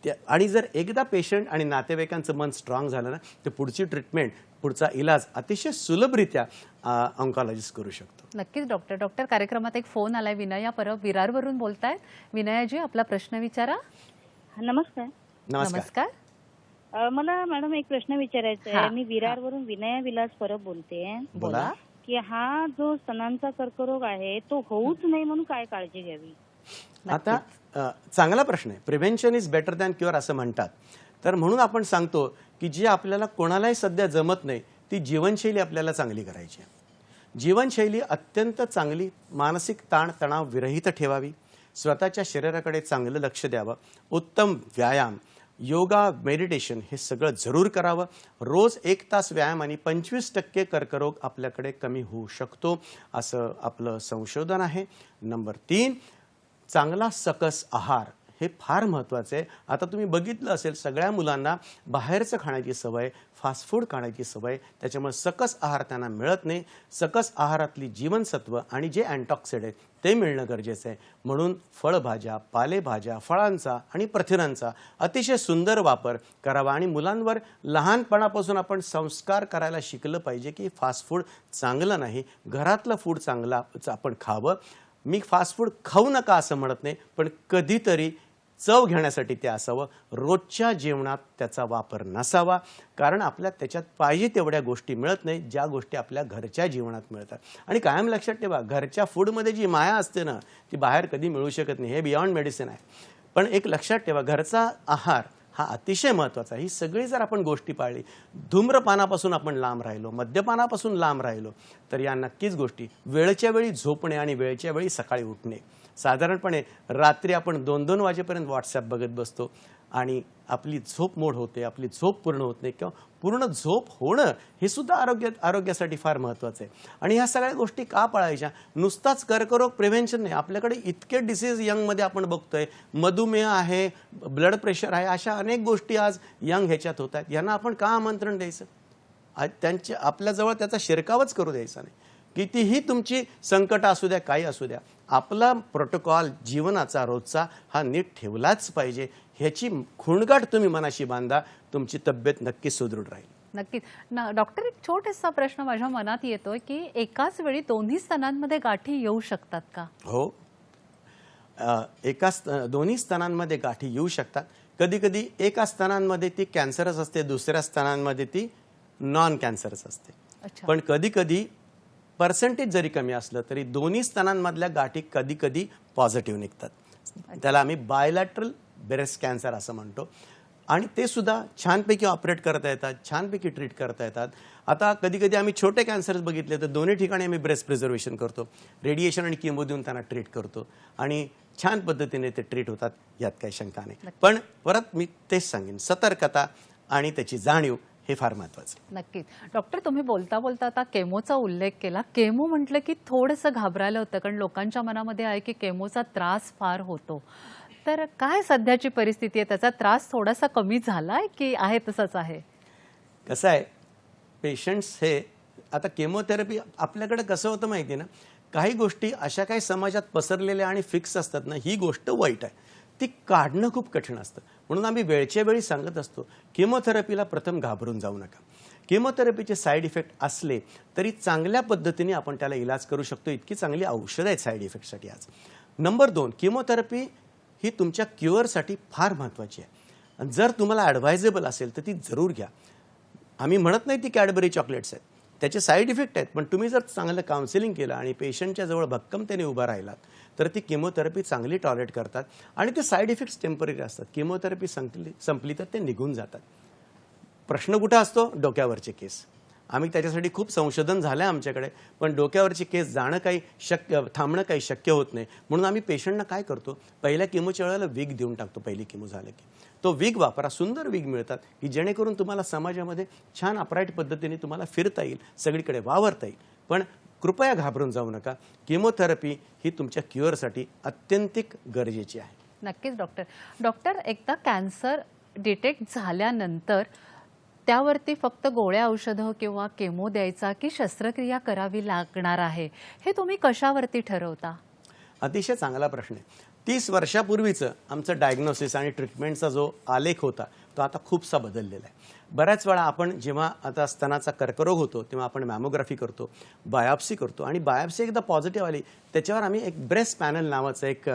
[SPEAKER 2] आणि जर एकदा पेशंट आणि नातेवाईकांचं मन स्ट्रॉंग झालं ना, तर पुढची ट्रीटमेंट, पुढचा इलाज अतिशय सुलभरित्या ऑन्कॉलॉजिस्ट करू शकतो.
[SPEAKER 1] नक्कीच डॉक्टर. डॉक्टर, कार्यक्रमात एक फोन आलाय. विनया परब विरारवरून बोलतायत. विनयाजी, आपला प्रश्न विचारा.
[SPEAKER 3] नमस्कार.
[SPEAKER 1] नमस्कार.
[SPEAKER 3] मला मॅडम एक प्रश्न विचारायचा आहे. मी विरारवरून विनया विलास परब बोलते.
[SPEAKER 2] बोला.
[SPEAKER 3] की हा जो स्तनांचा कर्करोग आहे तो होऊच नाही म्हणून काय काळजी घ्यावी?
[SPEAKER 2] आता चांगला प्रश्न आहे. Prevention is better than cure असं म्हणतात. तर म्हणून आपण सांगतो की जी आपल्याला कोणालाही सध्या जमत नाही ती जीवनशैली आपल्याला चांगली करायची आहे. जीवनशैली अत्यंत चांगली, मानसिक ताण तणाव विरहित ठेवावी, स्वतःच्या शरीराकडे चांगलं लक्ष द्यावं, उत्तम व्यायाम, योगा, मेडिटेशन हे सगळं जरूर करावं. रोज 1 तास व्यायाम आणि 25% कर्करोग आपल्याकडे कमी होऊ शकतो असं आपलं संशोधन आहे. नंबर 3, चांगला सकस आहार हे फार महत्त्वाचं आहे. आता तुम्ही बघितलं असेल सगळ्या मुलांना बाहेरचं खाण्याची सवय, फास्ट फूड खाण्याची सवय, त्याच्यामुळे सकस आहार त्यांना मिळत नाही. सकस आहारातली जीवनसत्व आणि जे अँटॉक्सिडंट आहेत ते मिळणं गरजेचं आहे. म्हणून फळभाज्या, पालेभाज्या, फळांचा आणि प्रथिनांचा अतिशय सुंदर वापर करावा. आणि मुलांवर लहानपणापासून आपण संस्कार करायला शिकलं पाहिजे की फास्ट फूड चांगलं नाही, घरातलं फूड चांगलं आपण खावं. मी फास्ट फूड खाऊ नका असं म्हणत नाही, पण कधीतरी चव घेण्यासाठी ते असावं. रोजच्या जेवणात त्याचा वापर नसावा, कारण आपल्या त्याच्यात पाहिजे तेवढ्या गोष्टी मिळत नाही ज्या गोष्टी आपल्या घरच्या जीवनात मिळतात. आणि कायम लक्षात ठेवा, घरच्या फूडमध्ये जी माया असते ना ती बाहेर कधी मिळू शकत नाही. हे बियॉन्ड मेडिसिन आहे. पण एक लक्षात ठेवा, घरचा आहार हा अतिशय महत्त्वाचा आहे. ही सगळी जर आपण गोष्टी पाळली, धूम्रपानापासून आपण लांब राहिलो, मद्यपानापासून लांब राहिलो, तर या नक्कीच गोष्टी, वेळच्या वेळी झोपणे आणि वेळच्या वेळी सकाळी उठणे. साधारणपणे रात्री आपण 2-2 वाजेपर्यंत व्हॉट्सॲप बघत बसतो आणि आपली झोप मोड होते, आपली झोप पूर्ण होत नाही किंवा पूर्ण झोप होणं हे सुद्धा आरोग्यासाठी फार महत्त्वाचं आहे. आणि ह्या सगळ्या गोष्टी का पाळायच्या? नुसताच कर्करोग प्रिव्हेन्शन नाही, आपल्याकडे इतके डिसीज यंगमध्ये आपण बघतोय. मधुमेह आहे, ब्लड प्रेशर आहे, अशा अनेक गोष्टी आज यंग ह्याच्यात होत आहेत. यांना आपण का आमंत्रण द्यायचं? आपल्याजवळ त्याचा शिरकावच करू द्यायचा नाही. कितीही तुमची संकट असू द्या, काही असू द्या, आपला प्रोटोकॉल जीवनाचा रोजचा हा नीट ठेवलाच पाहिजे. ह्याची खुणगाठ तुम्ही मनाशी बांधा, तुमची तब्येत नक्कीच सुदृढ राहील.
[SPEAKER 1] नक्कीच ना. डॉक्टर, एक छोटासा प्रश्न माझ्या मनात येतोय की एकाच वेळी दोन्ही स्तनांमध्ये गाठी येऊ शकतात का?
[SPEAKER 2] हो, दोन्ही स्तनांमध्ये गाठी येऊ शकतात. कधी कधी एका स्तनांमध्ये ती कॅन्सरस असते, दुसऱ्या स्तनांमध्ये ती नॉन कॅन्सरस असते. पण कधी कधी पर्सेंटेज जरी कमी असलं तरी दोन्ही स्तनांमधल्या गाठी कधी कधी पॉझिटिव्ह निघतात. त्याला आम्ही बायलॅटरल ब्रेस्ट कॅन्सर असं म्हणतो. आणि ते सुद्धा छानपैकी ऑपरेट करता येतात, छानपैकी ट्रीट करता येतात. आता कधी कधी आम्ही छोटे कॅन्सर्स बघितले तर दोन्ही ठिकाणी आम्ही ब्रेस्ट प्रिझर्वेशन करतो, रेडिएशन आणि किमो देऊन त्यांना ट्रीट करतो आणि छान पद्धतीने ते ट्रीट होतात, यात काही शंका नाही. पण परत मी तेच सांगेन, सतर्कता आणि त्याची जाणीव हे फार महत्त्वाचं.
[SPEAKER 1] नक्कीच. डॉक्टर, तुम्ही बोलता बोलता आता केमोचा उल्लेख केला. केमो म्हटलं की थोडंसं घाबरायला होतं, कारण लोकांच्या मनामध्ये आहे की केमोचा त्रास फार होतो. तर काय सध्याची परिस्थिती आहे? त्याचा त्रास थोडासा कमी झालाय की आहे तसंच आहे?
[SPEAKER 2] कसं आहे, पेशंट्स हे आता केमोथेरपी आपल्याकडे कसं होतं माहिती ना, काही गोष्टी अशा काही समाजात पसरलेल्या आणि फिक्स असतात ना, ही गोष्ट वाईट आहे, ती काढणं खूप कठीण असतं. म्हणून आम्ही वेळच्या वेळी सांगत असतो, केमोथेरपीला प्रथम घाबरून जाऊ नका. केमोथेरपीचे साईड इफेक्ट असले तरी चांगल्या पद्धतीने आपण त्याला इलाज करू शकतो. इतकी चांगली औषधं आहेत साईड इफेक्टसाठी आज. नंबर 2, केमोथेरपी ही तुमच्या क्युअरसाठी फार महत्त्वाची आहे. जर तुम्हाला ॲडवायझेबल असेल तर ती जरूर घ्या. आम्ही म्हणत नाही ती कॅडबरी चॉकलेट्स आहेत, त्याचे साईड इफेक्ट आहेत. पण तुम्ही जर चांगलं काउन्सिलिंग केलं आणि पेशंटच्या जवळ भक्कमतेने उभा राहिलात तर ती केमोथेरपी चांगली टॉलरेट करतात आणि ते साईड इफेक्ट्स टेम्पररी असतात. केमोथेरपी संपली तर ते निघून जातात. प्रश्न कुठं असतो? डोक्यावरचे केस. आम्ही त्याच्यासाठी खूप संशोधन झालं आहे आमच्याकडे, पण डोक्यावरची केस थांबणं काही शक्य होत नाही. म्हणून आम्ही पेशंटना काय करतो, पहिल्या केमोच्या वेळेला विग देऊन टाकतो. पहिली केमो झालं की तो विग वापरा. सुंदर विग मिळतात की जेणेकरून तुम्हाला समाजामध्ये छान अपराईट पद्धतीने तुम्हाला फिरता येईल, सगळीकडे वावरता येईल. पण कृपया घाबरून जाऊ नका. केमोथेरपी ही तुमच्या क्युअरसाठी अत्यंतिक गरजेची आहे.
[SPEAKER 1] नक्कीच डॉक्टर, एकदा कॅन्सर डिटेक्ट झाल्यानंतर त्यावरती फक्त गोळ्या औषधं किंवा केमो द्यायचा की शस्त्रक्रिया करावी लागणार आहे, हे तुम्ही कशावरती ठरवता?
[SPEAKER 2] अतिशय चांगला प्रश्न आहे. 30 वर्षापूर्वीचं आमचं डायग्नोसिस आणि ट्रीटमेंटचा जो आलेख होता तो आता खूपसा बदललेला आहे. बऱ्याच वेळा आपण जेव्हा आता स्तनाचा कर्करोग होतो तेव्हा आपण मॅमोग्राफी करतो, बायोप्सी करतो आणि बायोप्सी एकदा पॉझिटिव्ह आली त्याच्यावर आम्ही एक ब्रेस्ट पॅनल नावाचं एक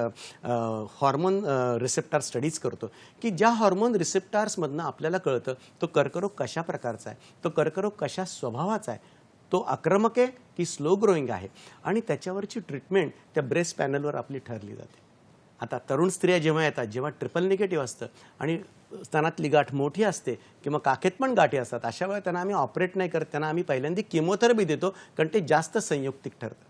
[SPEAKER 2] हॉर्मोन रिसेप्टार स्टडीज करतो की ज्या हॉर्मोन रिसेप्टार्समधनं आपल्याला कळतं तो कर्करोग कशा प्रकारचा आहे, तो कर्करोग कशा स्वभावाचा आहे, तो आक्रमक आहे की स्लो ग्रोईंग आहे आणि त्याच्यावरची ट्रीटमेंट त्या ब्रेस्ट पॅनलवर आपली ठरली जाते. आता तरुण स्त्रिया जेव्हा येतात, जेव्हा ट्रिपल निगेटिव्ह असतं आणि स्तनातली गाठ मोठी असते किंवा काखेत पण गाठी असतात, अशा वेळेला त्यांना आम्ही ऑपरेट नाही करत, त्यांना आम्ही पहिल्यांदा केमोथेरपी देतो कारण ते जास्त संयुक्तिक ठरतं.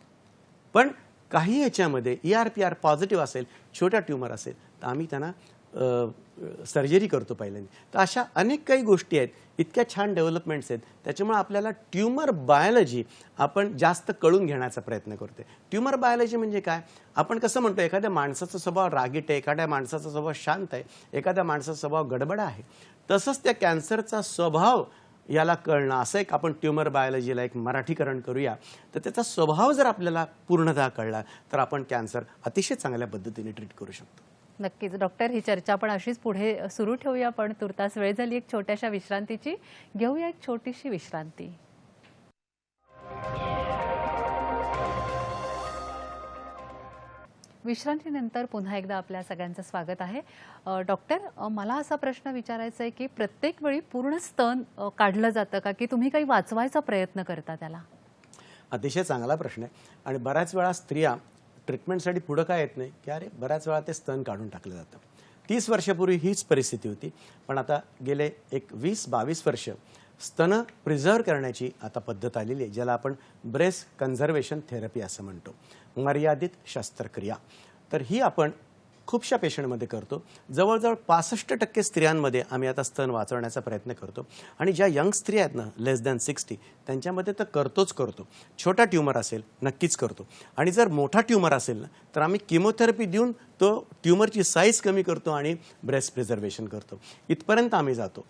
[SPEAKER 2] पण काही ह्याच्यामध्ये ERPR पॉझिटिव्ह असेल, छोटा ट्यूमर असेल तर आम्ही त्यांना सर्जरी करतो पहिल्यांदा. तर अशा अनेक काही गोष्टी आहेत, इतक्या छान डेव्हलपमेंट्स आहेत, त्याच्यामुळे आपल्याला ट्युमर बायोलॉजी आपण जास्त कळून घेण्याचा प्रयत्न करतोय. ट्युमर बायोलॉजी म्हणजे काय? आपण कसं म्हणतो, एखाद्या माणसाचा स्वभाव रागीट आहे, एखाद्या माणसाचा स्वभाव शांत आहे, एखाद्या माणसाचा स्वभाव गडबड आहे, तसंच त्या कॅन्सरचा स्वभाव याला कळणं, असं एक आपण ट्युमर बायोलॉजीला एक मराठीकरण करूया. तर त्याचा स्वभाव जर आपल्याला पूर्णतः कळला तर आपण कॅन्सर अतिशय चांगल्या पद्धतीने ट्रीट करू शकतो.
[SPEAKER 1] नक्कीच डॉक्टर, ही चर्चा आपण अशीच पुढे सुरू ठेवूया, पण तुर्तास वेळ झाली एक छोट्याशा विश्रांतीची. घेऊया एक छोटीशी विश्रांती. विश्रांतीनंतर पुन्हा एकदा आपल्या सगळ्यांचं स्वागत आहे. डॉक्टर, मला असा प्रश्न विचारायचा आहे की प्रत्येक वेळी पूर्ण स्तन काढलं जातं का, की तुम्ही काही वाचवायचा प्रयत्न करता त्याला?
[SPEAKER 2] अतिशय चांगला प्रश्न आहे. आणि बऱ्याच वेळा स्त्रिया ट्रीटमेंटसाठी पुढं काय येत नाही की अरे बऱ्याच वेळा ते स्तन काढून टाकलं जातं. 30 वर्षापूर्वी हीच परिस्थिती होती, पण आता गेले एक 20-22 वर्ष स्तन प्रिझर्व करण्याची आता पद्धत आलेली आहे, ज्याला आपण ब्रेस्ट कन्झर्वेशन थेरपी असं म्हणतो, मर्यादित शस्त्रक्रिया. तर ही आपण खूपशा पेशंटमध्ये करतो. जवळजवळ 65% स्त्रियांमध्ये आम्ही आता स्तन वाचवण्याचा प्रयत्न करतो. आणि ज्या यंग स्त्रिया आहेत ना, लेस दॅन 60, त्यांच्यामध्ये तर करतो. छोटा ट्युमर असेल नक्कीच करतो. आणि जर मोठा ट्युमर असेल ना, तर आम्ही किमोथेरपी देऊन तो ट्युमरची साईज कमी करतो आणि ब्रेस्ट प्रिझर्वेशन करतो. इथपर्यंत आम्ही जातो.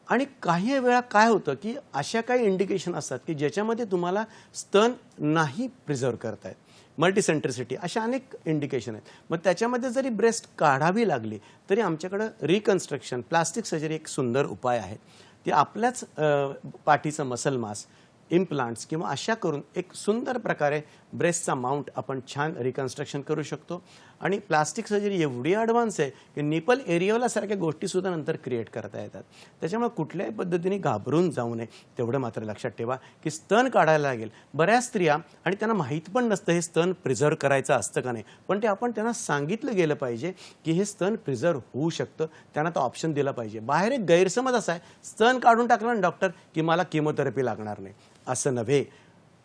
[SPEAKER 2] आणि काही वेळा काय होतं की अशा काही इंडिकेशन असतात की ज्याच्यामध्ये तुम्हाला स्तन नाही प्रिझर्व करतायत, मल्टीसेंट्रिसिटी, अशा अनेक इंडिकेशन आहेत. मग त्याच्यामध्ये जरी ब्रेस्ट काढावी लागली तरी आमच्याकडं रिकन्स्ट्रक्शन, प्लास्टिक सर्जरी एक सुंदर उपाय आहे. ती आपल्याच पाठीचं मसल मास, इम्प्लांट्स किंवा अशा करून एक सुंदर प्रकारे ब्रेस्टचा माउंट आपण छान रिकन्स्ट्रक्शन करू शकतो. आणि प्लास्टिक सर्जरी एवढी ॲडव्हान्स आहे की निपल एरियोला सारख्या गोष्टीसुद्धा नंतर क्रिएट करता येतात. त्याच्यामुळे कुठल्याही पद्धतीने घाबरून जाऊ नये, तेवढं मात्र लक्षात ठेवा की स्तन काढायला लागेल. बऱ्याच स्त्रिया, आणि त्यांना माहीत पण नसतं हे स्तन प्रिझर्व करायचं असतं का नाही, पण ते आपण त्यांना सांगितलं गेलं पाहिजे की हे स्तन प्रिझर्व होऊ शकतं, त्यांना तो ऑप्शन दिला पाहिजे. बाहेर एक गैरसमज असा आहे, स्तन काढून टाकलं ना डॉक्टर की मला किमोथेरपी लागणार नाही. असं नव्हे.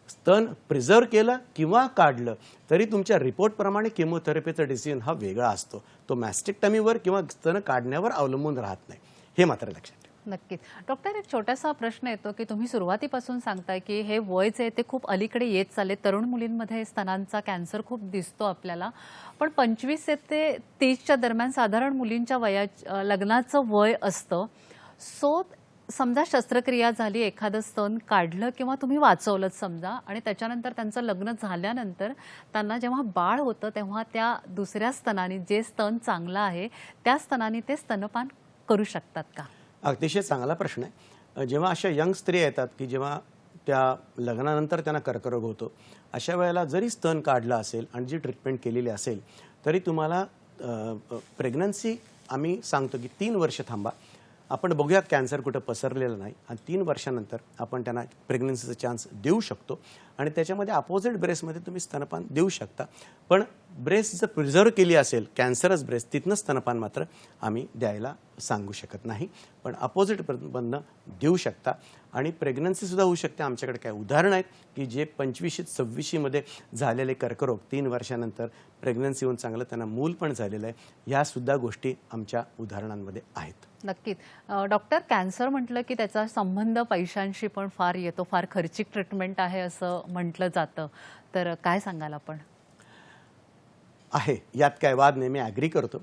[SPEAKER 2] स्तन प्रिझर्व केलं किंवा काढलं तरी तुमच्या रिपोर्टप्रमाणे किमोथेरपीचा डिसिजन हा वेगळा असतो. तो मॅस्टेक्टमीवर किंवा स्तन काढण्यावर अवलंबून राहत नाही, हे मात्र लक्षात ठेवा.
[SPEAKER 1] नक्कीच. डॉक्टर, एक छोटासा प्रश्न येतो की तुम्ही सुरुवातीपासून सांगताय की हे वय जे आहे ते खूप अलीकडे येत चालले, तरुण मुलींमध्ये स्तनांचा कॅन्सर खूप दिसतो आपल्याला. पण 25 ते 30च्या दरम्यान साधारण मुलींच्या लग्नाचं वय असतं. सो समजा शस्त्रक्रिया झाली, एखादं स्तन काढलं किंवा तुम्ही वाचवलं समजा, आणि त्याच्यानंतर त्यांचं लग्न झाल्यानंतर त्यांना जेव्हा बाळ होतं तेव्हा त्या दुसऱ्या स्तनाने, जे स्तन चांगलं आहे त्या स्तनाने ते स्तनपान करू शकतात का?
[SPEAKER 2] अतिशय चांगला प्रश्न आहे. जेव्हा अशा यंग स्त्रिया येतात की जेव्हा त्या लग्नानंतर त्यांना कर्करोग होतो, अशा वेळेला जरी स्तन काढला असेल आणि जी ट्रीटमेंट केलेली असेल तरी तुम्हाला प्रेग्नन्सी आम्ही सांगतो की 3 वर्ष थांबा, आपण बघूया कॅन्सर कुठं पसरलेलं नाही, आणि 3 वर्षानंतर आपण त्यांना प्रेग्नन्सीचा चान्स देऊ शकतो. आणि त्याच्यामध्ये अपोजिट ब्रेस्टमध्ये तुम्ही स्तनपान देऊ शकता. पण ब्रेस्ट जर प्रिझर्व केली असेल, कॅन्सरस ब्रेस्ट, तिथनं स्तनपान मात्र आम्ही द्यायला सांगू शकत नाही. पण अपोजिट बंधनं देऊ शकता. आणि प्रेग्नन्सीसुद्धा होऊ शकते. आमच्याकडे काही उदाहरणं आहेत की जे 25-26मध्ये झालेले कर्करोग 3 वर्षानंतर प्रेग्नन्सी होऊन चांगलं त्यांना मूल पण झालेलं आहे. ह्यासुद्धा गोष्टी आमच्या उदाहरणांमध्ये आहेत.
[SPEAKER 1] नक्कीच. डॉक्टर, कॅन्सर म्हटलं की त्याचा संबंध पैशांशी पण फार येतो, फार खर्चिक ट्रीटमेंट आहे असं म्हटलं जातं. तर काय सांगाल आपण?
[SPEAKER 2] आहे, यात काय वाद नाही, मी ॲग्री करतो.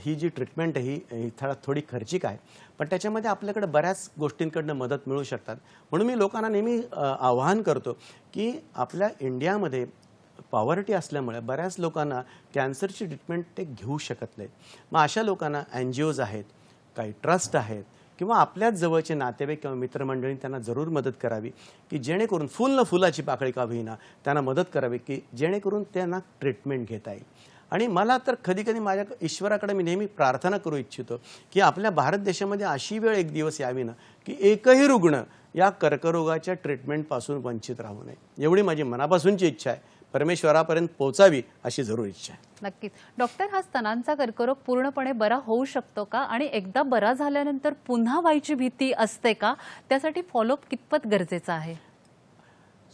[SPEAKER 2] ही जी ट्रीटमेंट आहे ही थोडी खर्चिक आहे, पण त्याच्यामध्ये आपल्याकडे बऱ्याच गोष्टींकडनं मदत मिळू शकतात. म्हणून मी लोकांना नेहमी आवाहन करतो की आपल्या इंडियामध्ये पॉवर्टी असल्यामुळे बऱ्याच लोकांना कॅन्सरची ट्रीटमेंट ते घेऊ शकत नाहीत. मग अशा लोकांना NGOज आहेत, काही ट्रस्ट आहेत, किंवा आपल्याच जवळचे नातेवाईक किंवा मित्रमंडळी त्यांना जरूर मदत करावी की जेणेकरून फुल न फुलाची पाकळी का होईना त्यांना मदत करावी की जेणेकरून त्यांना ट्रीटमेंट घेता येईल. आणि मला तर कधी माझ्या ईश्वराकडे मी नेहमी प्रार्थना करू इच्छितो की आपल्या भारत देशामध्ये अशी वेळ एक दिवस यावी ना की एकही रुग्ण या कर्करोगाच्या ट्रीटमेंटपासून वंचित राहू नये. एवढी माझी मनापासूनची इच्छा आहे. परमेश्वरापर्यंत पोहोचावी अशी जरूर इच्छा आहे.
[SPEAKER 1] नक्कीच. डॉक्टर, हा स्तनांचा कर्करोग पूर्णपणे बरा होऊ शकतो का, आणि एकदा बरा झाल्यानंतर पुन्हा व्हायची भीती असते का? त्यासाठी फॉलोअप कितपत गरजेचा आहे?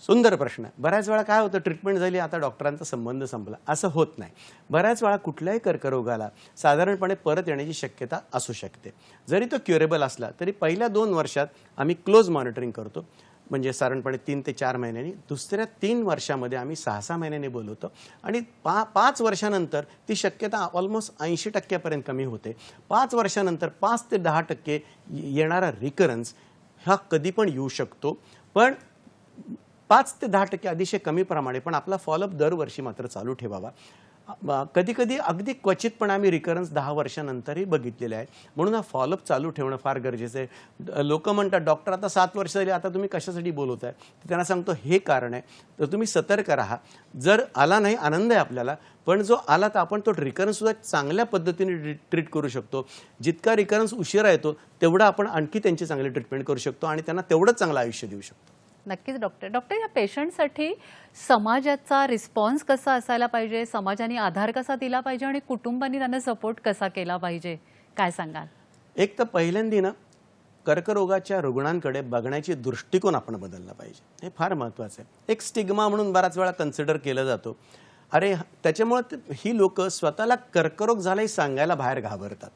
[SPEAKER 2] सुंदर प्रश्न. बऱ्याच वेळा काय होतं, ट्रीटमेंट झाली आता डॉक्टरांचा संबंध संपला, असं होत नाही. बऱ्याच वेळा कुठल्याही कर्करोगाला साधारणपणे परत येण्याची शक्यता असू शकते. जरी तो क्युरेबल असला तरी पहिल्या 2 वर्षात आम्ही क्लोज मॉनिटरिंग करतो, म्हणजे साधारणपणे 3 ते 4 महिन्यांनी. दुसऱ्या 3 वर्षामध्ये आम्ही 6-6 महिन्यांनी बोलवतो आणि 5 वर्षानंतर ती शक्यता ऑलमोस्ट 80% कमी होते. 5 वर्षानंतर 5 ते 10% येणारा रिकरन्स हा कधी पण येऊ शकतो, पण 5 ते 10% अतिशय कमी प्रमाणे. पण आपला फॉलोअप दरवर्षी मात्र चालू ठेवावा. कधी कधी अगदी क्वचितपणे आम्ही रिकरन्स 10 वर्षानंतरही बघितलेले आहे, म्हणून हा फॉलोअप चालू ठेवणं फार गरजेचं आहे. लोक म्हणतात डॉक्टर आता 7 वर्ष झाली, आता तुम्ही कशासाठी बोलवताय? त्यांना सांगतो हे कारण आहे, तर तुम्ही सतर्क राहा. जर आला नाही आनंद आहे आपल्याला, पण जो आला तर आपण तो रिकरन्स सुद्धा चांगल्या पद्धतीने ट्रीट करू शकतो. जितका रिकरन्स उशिरा येतो तेवढा आपण आणखी त्यांची चांगली ट्रीटमेंट करू शकतो आणि त्यांना तेवढंच चांगलं आयुष्य देऊ शकतो.
[SPEAKER 1] नक्कीच डॉक्टर, या पेशंटसाठी समाजाचा रिस्पॉन्स कसा असायला पाहिजे, समाजाने आधार कसा दिला पाहिजे आणि कुटुंबांनी त्यांना सपोर्ट कसा केला पाहिजे, काय सांगाल?
[SPEAKER 2] एक तर पहिल्यांदा ना कर्करोगाच्या रुग्णांकडे बघण्याची दृष्टिकोन आपण बदलला पाहिजे, हे फार महत्त्वाचं आहे. एक स्टिग्मा म्हणून बराच वेळा कन्सिडर केलं जातो. अरे त्याच्यामुळे ही लोक स्वतःला कर्करोग झालाही सांगायला बाहेर घाबरतात.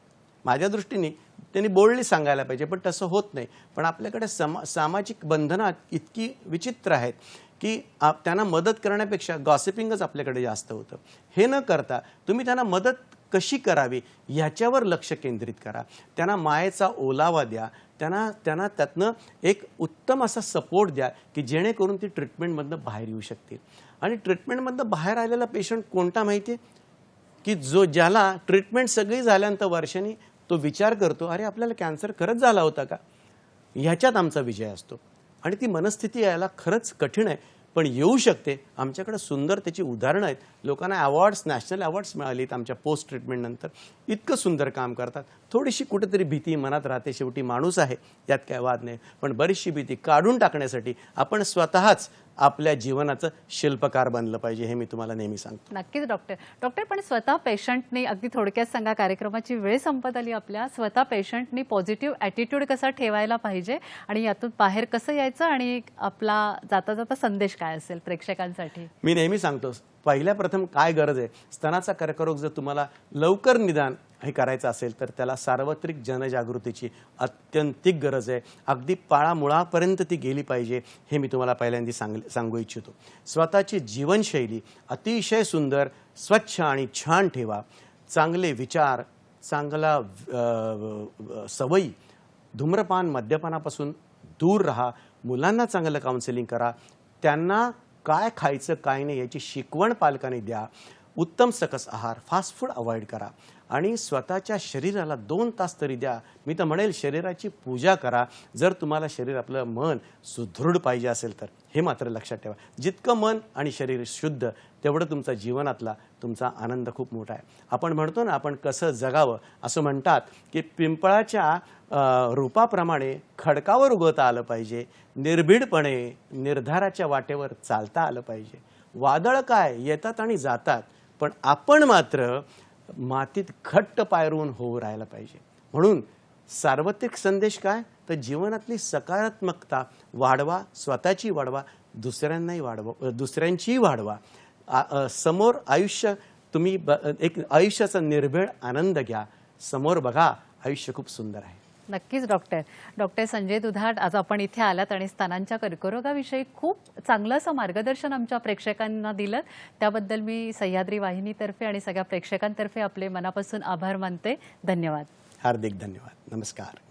[SPEAKER 2] माझ्या दृष्टीने त्यांनी बोल्डली सांगायला पाहिजे, पण तसं होत नाही. पण आपल्याकडे सामाजिक बंधनं इतकी विचित्र आहेत की त्यांना मदत करण्यापेक्षा गॉसिपिंगच आपल्याकडे जास्त होतं. हे न करता तुम्ही त्यांना मदत कशी करावी ह्याच्यावर लक्ष केंद्रित करा. त्यांना मायेचा ओलावा द्या, त्यांना त्यातनं एक उत्तम असा सपोर्ट द्या की जेणेकरून ती ट्रीटमेंटमधनं बाहेर येऊ शकतील. आणि ट्रीटमेंटमधनं बाहेर आलेला पेशंट कोणता माहिती आहे की ज्याला ट्रीटमेंट सगळी झाल्यानंतर वर्षांनी तो विचार करतो, अरे आपल्याला कॅन्सर खरंच झाला होता का? ह्याच्यात आमचा विजय असतो. आणि ती मनस्थिती यायला खरंच कठीण आहे, पण येऊ शकते. आमच्याकडे सुंदर त्याची उदाहरणं आहेत. लोकांना अवॉर्ड्स, नॅशनल अवॉर्ड्स मिळालीत आमच्या पोस्ट ट्रीटमेंटनंतर. इतकं सुंदर काम करतात. थोडीशी कुठेतरी भीती मनात राहते, शेवटी माणूस आहे, यात काय वाद नाही. पण बरीचशी भीती काढून टाकण्यासाठी आपण स्वतःच आपल्या जीवनाचं शिल्पकार बनलं पाहिजे, हे मी तुम्हाला नेहमी सांगतो.
[SPEAKER 1] नक्कीच डॉक्टर, पण स्वतः पेशंटने, अगदी थोडक्यात सांगा, कार्यक्रमाची वेळ संपत आली आपल्या, स्वतः पेशंटने पॉझिटिव्ह ॲटिट्यूड कसा ठेवायला पाहिजे आणि यातून बाहेर कसं यायचं आणि आपला जाता जाता संदेश काय असेल प्रेक्षकांसाठी?
[SPEAKER 2] मी नेहमी सांगतो, पहिल्या प्रथम काय गरज आहे, स्तनाचा कर्करोग जर तुम्हाला लवकर निदान हे करायचं असेल तर त्याला सार्वत्रिक जनजागृतीची अत्यंतिक गरज आहे. अगदी पाळामुळापर्यंत ती गेली पाहिजे, हे मी तुम्हाला पहिल्यांदा सांगू इच्छितो. स्वतःची जीवनशैली अतिशय सुंदर, स्वच्छ आणि छान ठेवा. चांगले विचार, चांगला सवयी, धूम्रपान मद्यपानापासून दूर राहा. मुलांना चांगलं काउन्सिलिंग करा. त्यांना काय खायचं काय नाही याची शिकवण पालकांनी द्या. उत्तम सकस आहार, फास्ट फूड अवॉइड करा आणि स्वतःच्या शरीराला 2 तास तरी द्या. मी तर म्हणेल शरीराची पूजा करा, जर तुम्हाला शरीर, आपलं मन सुदृढ पाहिजे असेल तर. हे मात्र लक्षात ठेवा, जितकं मन आणि शरीर शुद्ध तेवढं तुमचा जीवनातला तुमचा आनंद खूप मोठा आहे. आपण म्हणतो ना, आपण कसं जगावं, असं म्हणतात की पिंपळाच्या रूपाप्रमाणे खडकावर उगवता आलं पाहिजे. निर्भीडपणे निर्धाराच्या वाटेवर चालता आलं पाहिजे. वादळ काय येतात आणि जातात, पण आपण मात्र मातीत घट्ट पायरून होऊ राहायला पाहिजे. म्हणून सार्वत्रिक संदेश काय, तर जीवनातली सकारात्मकता वाढवा, स्वतःची वाढवा, दुसऱ्यांचीही वाढवा. समोर आयुष्य तुम्ही एक आयुष्याचा निर्भेळ आनंद घ्या. समोर बघा, आयुष्य खूप सुंदर आहे.
[SPEAKER 1] नक्कीच डॉक्टर संजय दुधाट, आज आपण इथे आलात आणि स्तनांच्या कर्करोगाविषयी खूप चांगलं असं मार्गदर्शन आमच्या प्रेक्षकांना दिलं. त्याबद्दल मी सह्याद्री वाहिनीतर्फे आणि सगळ्या प्रेक्षकांतर्फे आपले मनापासून आभार मानते. धन्यवाद.
[SPEAKER 2] हार्दिक धन्यवाद. नमस्कार.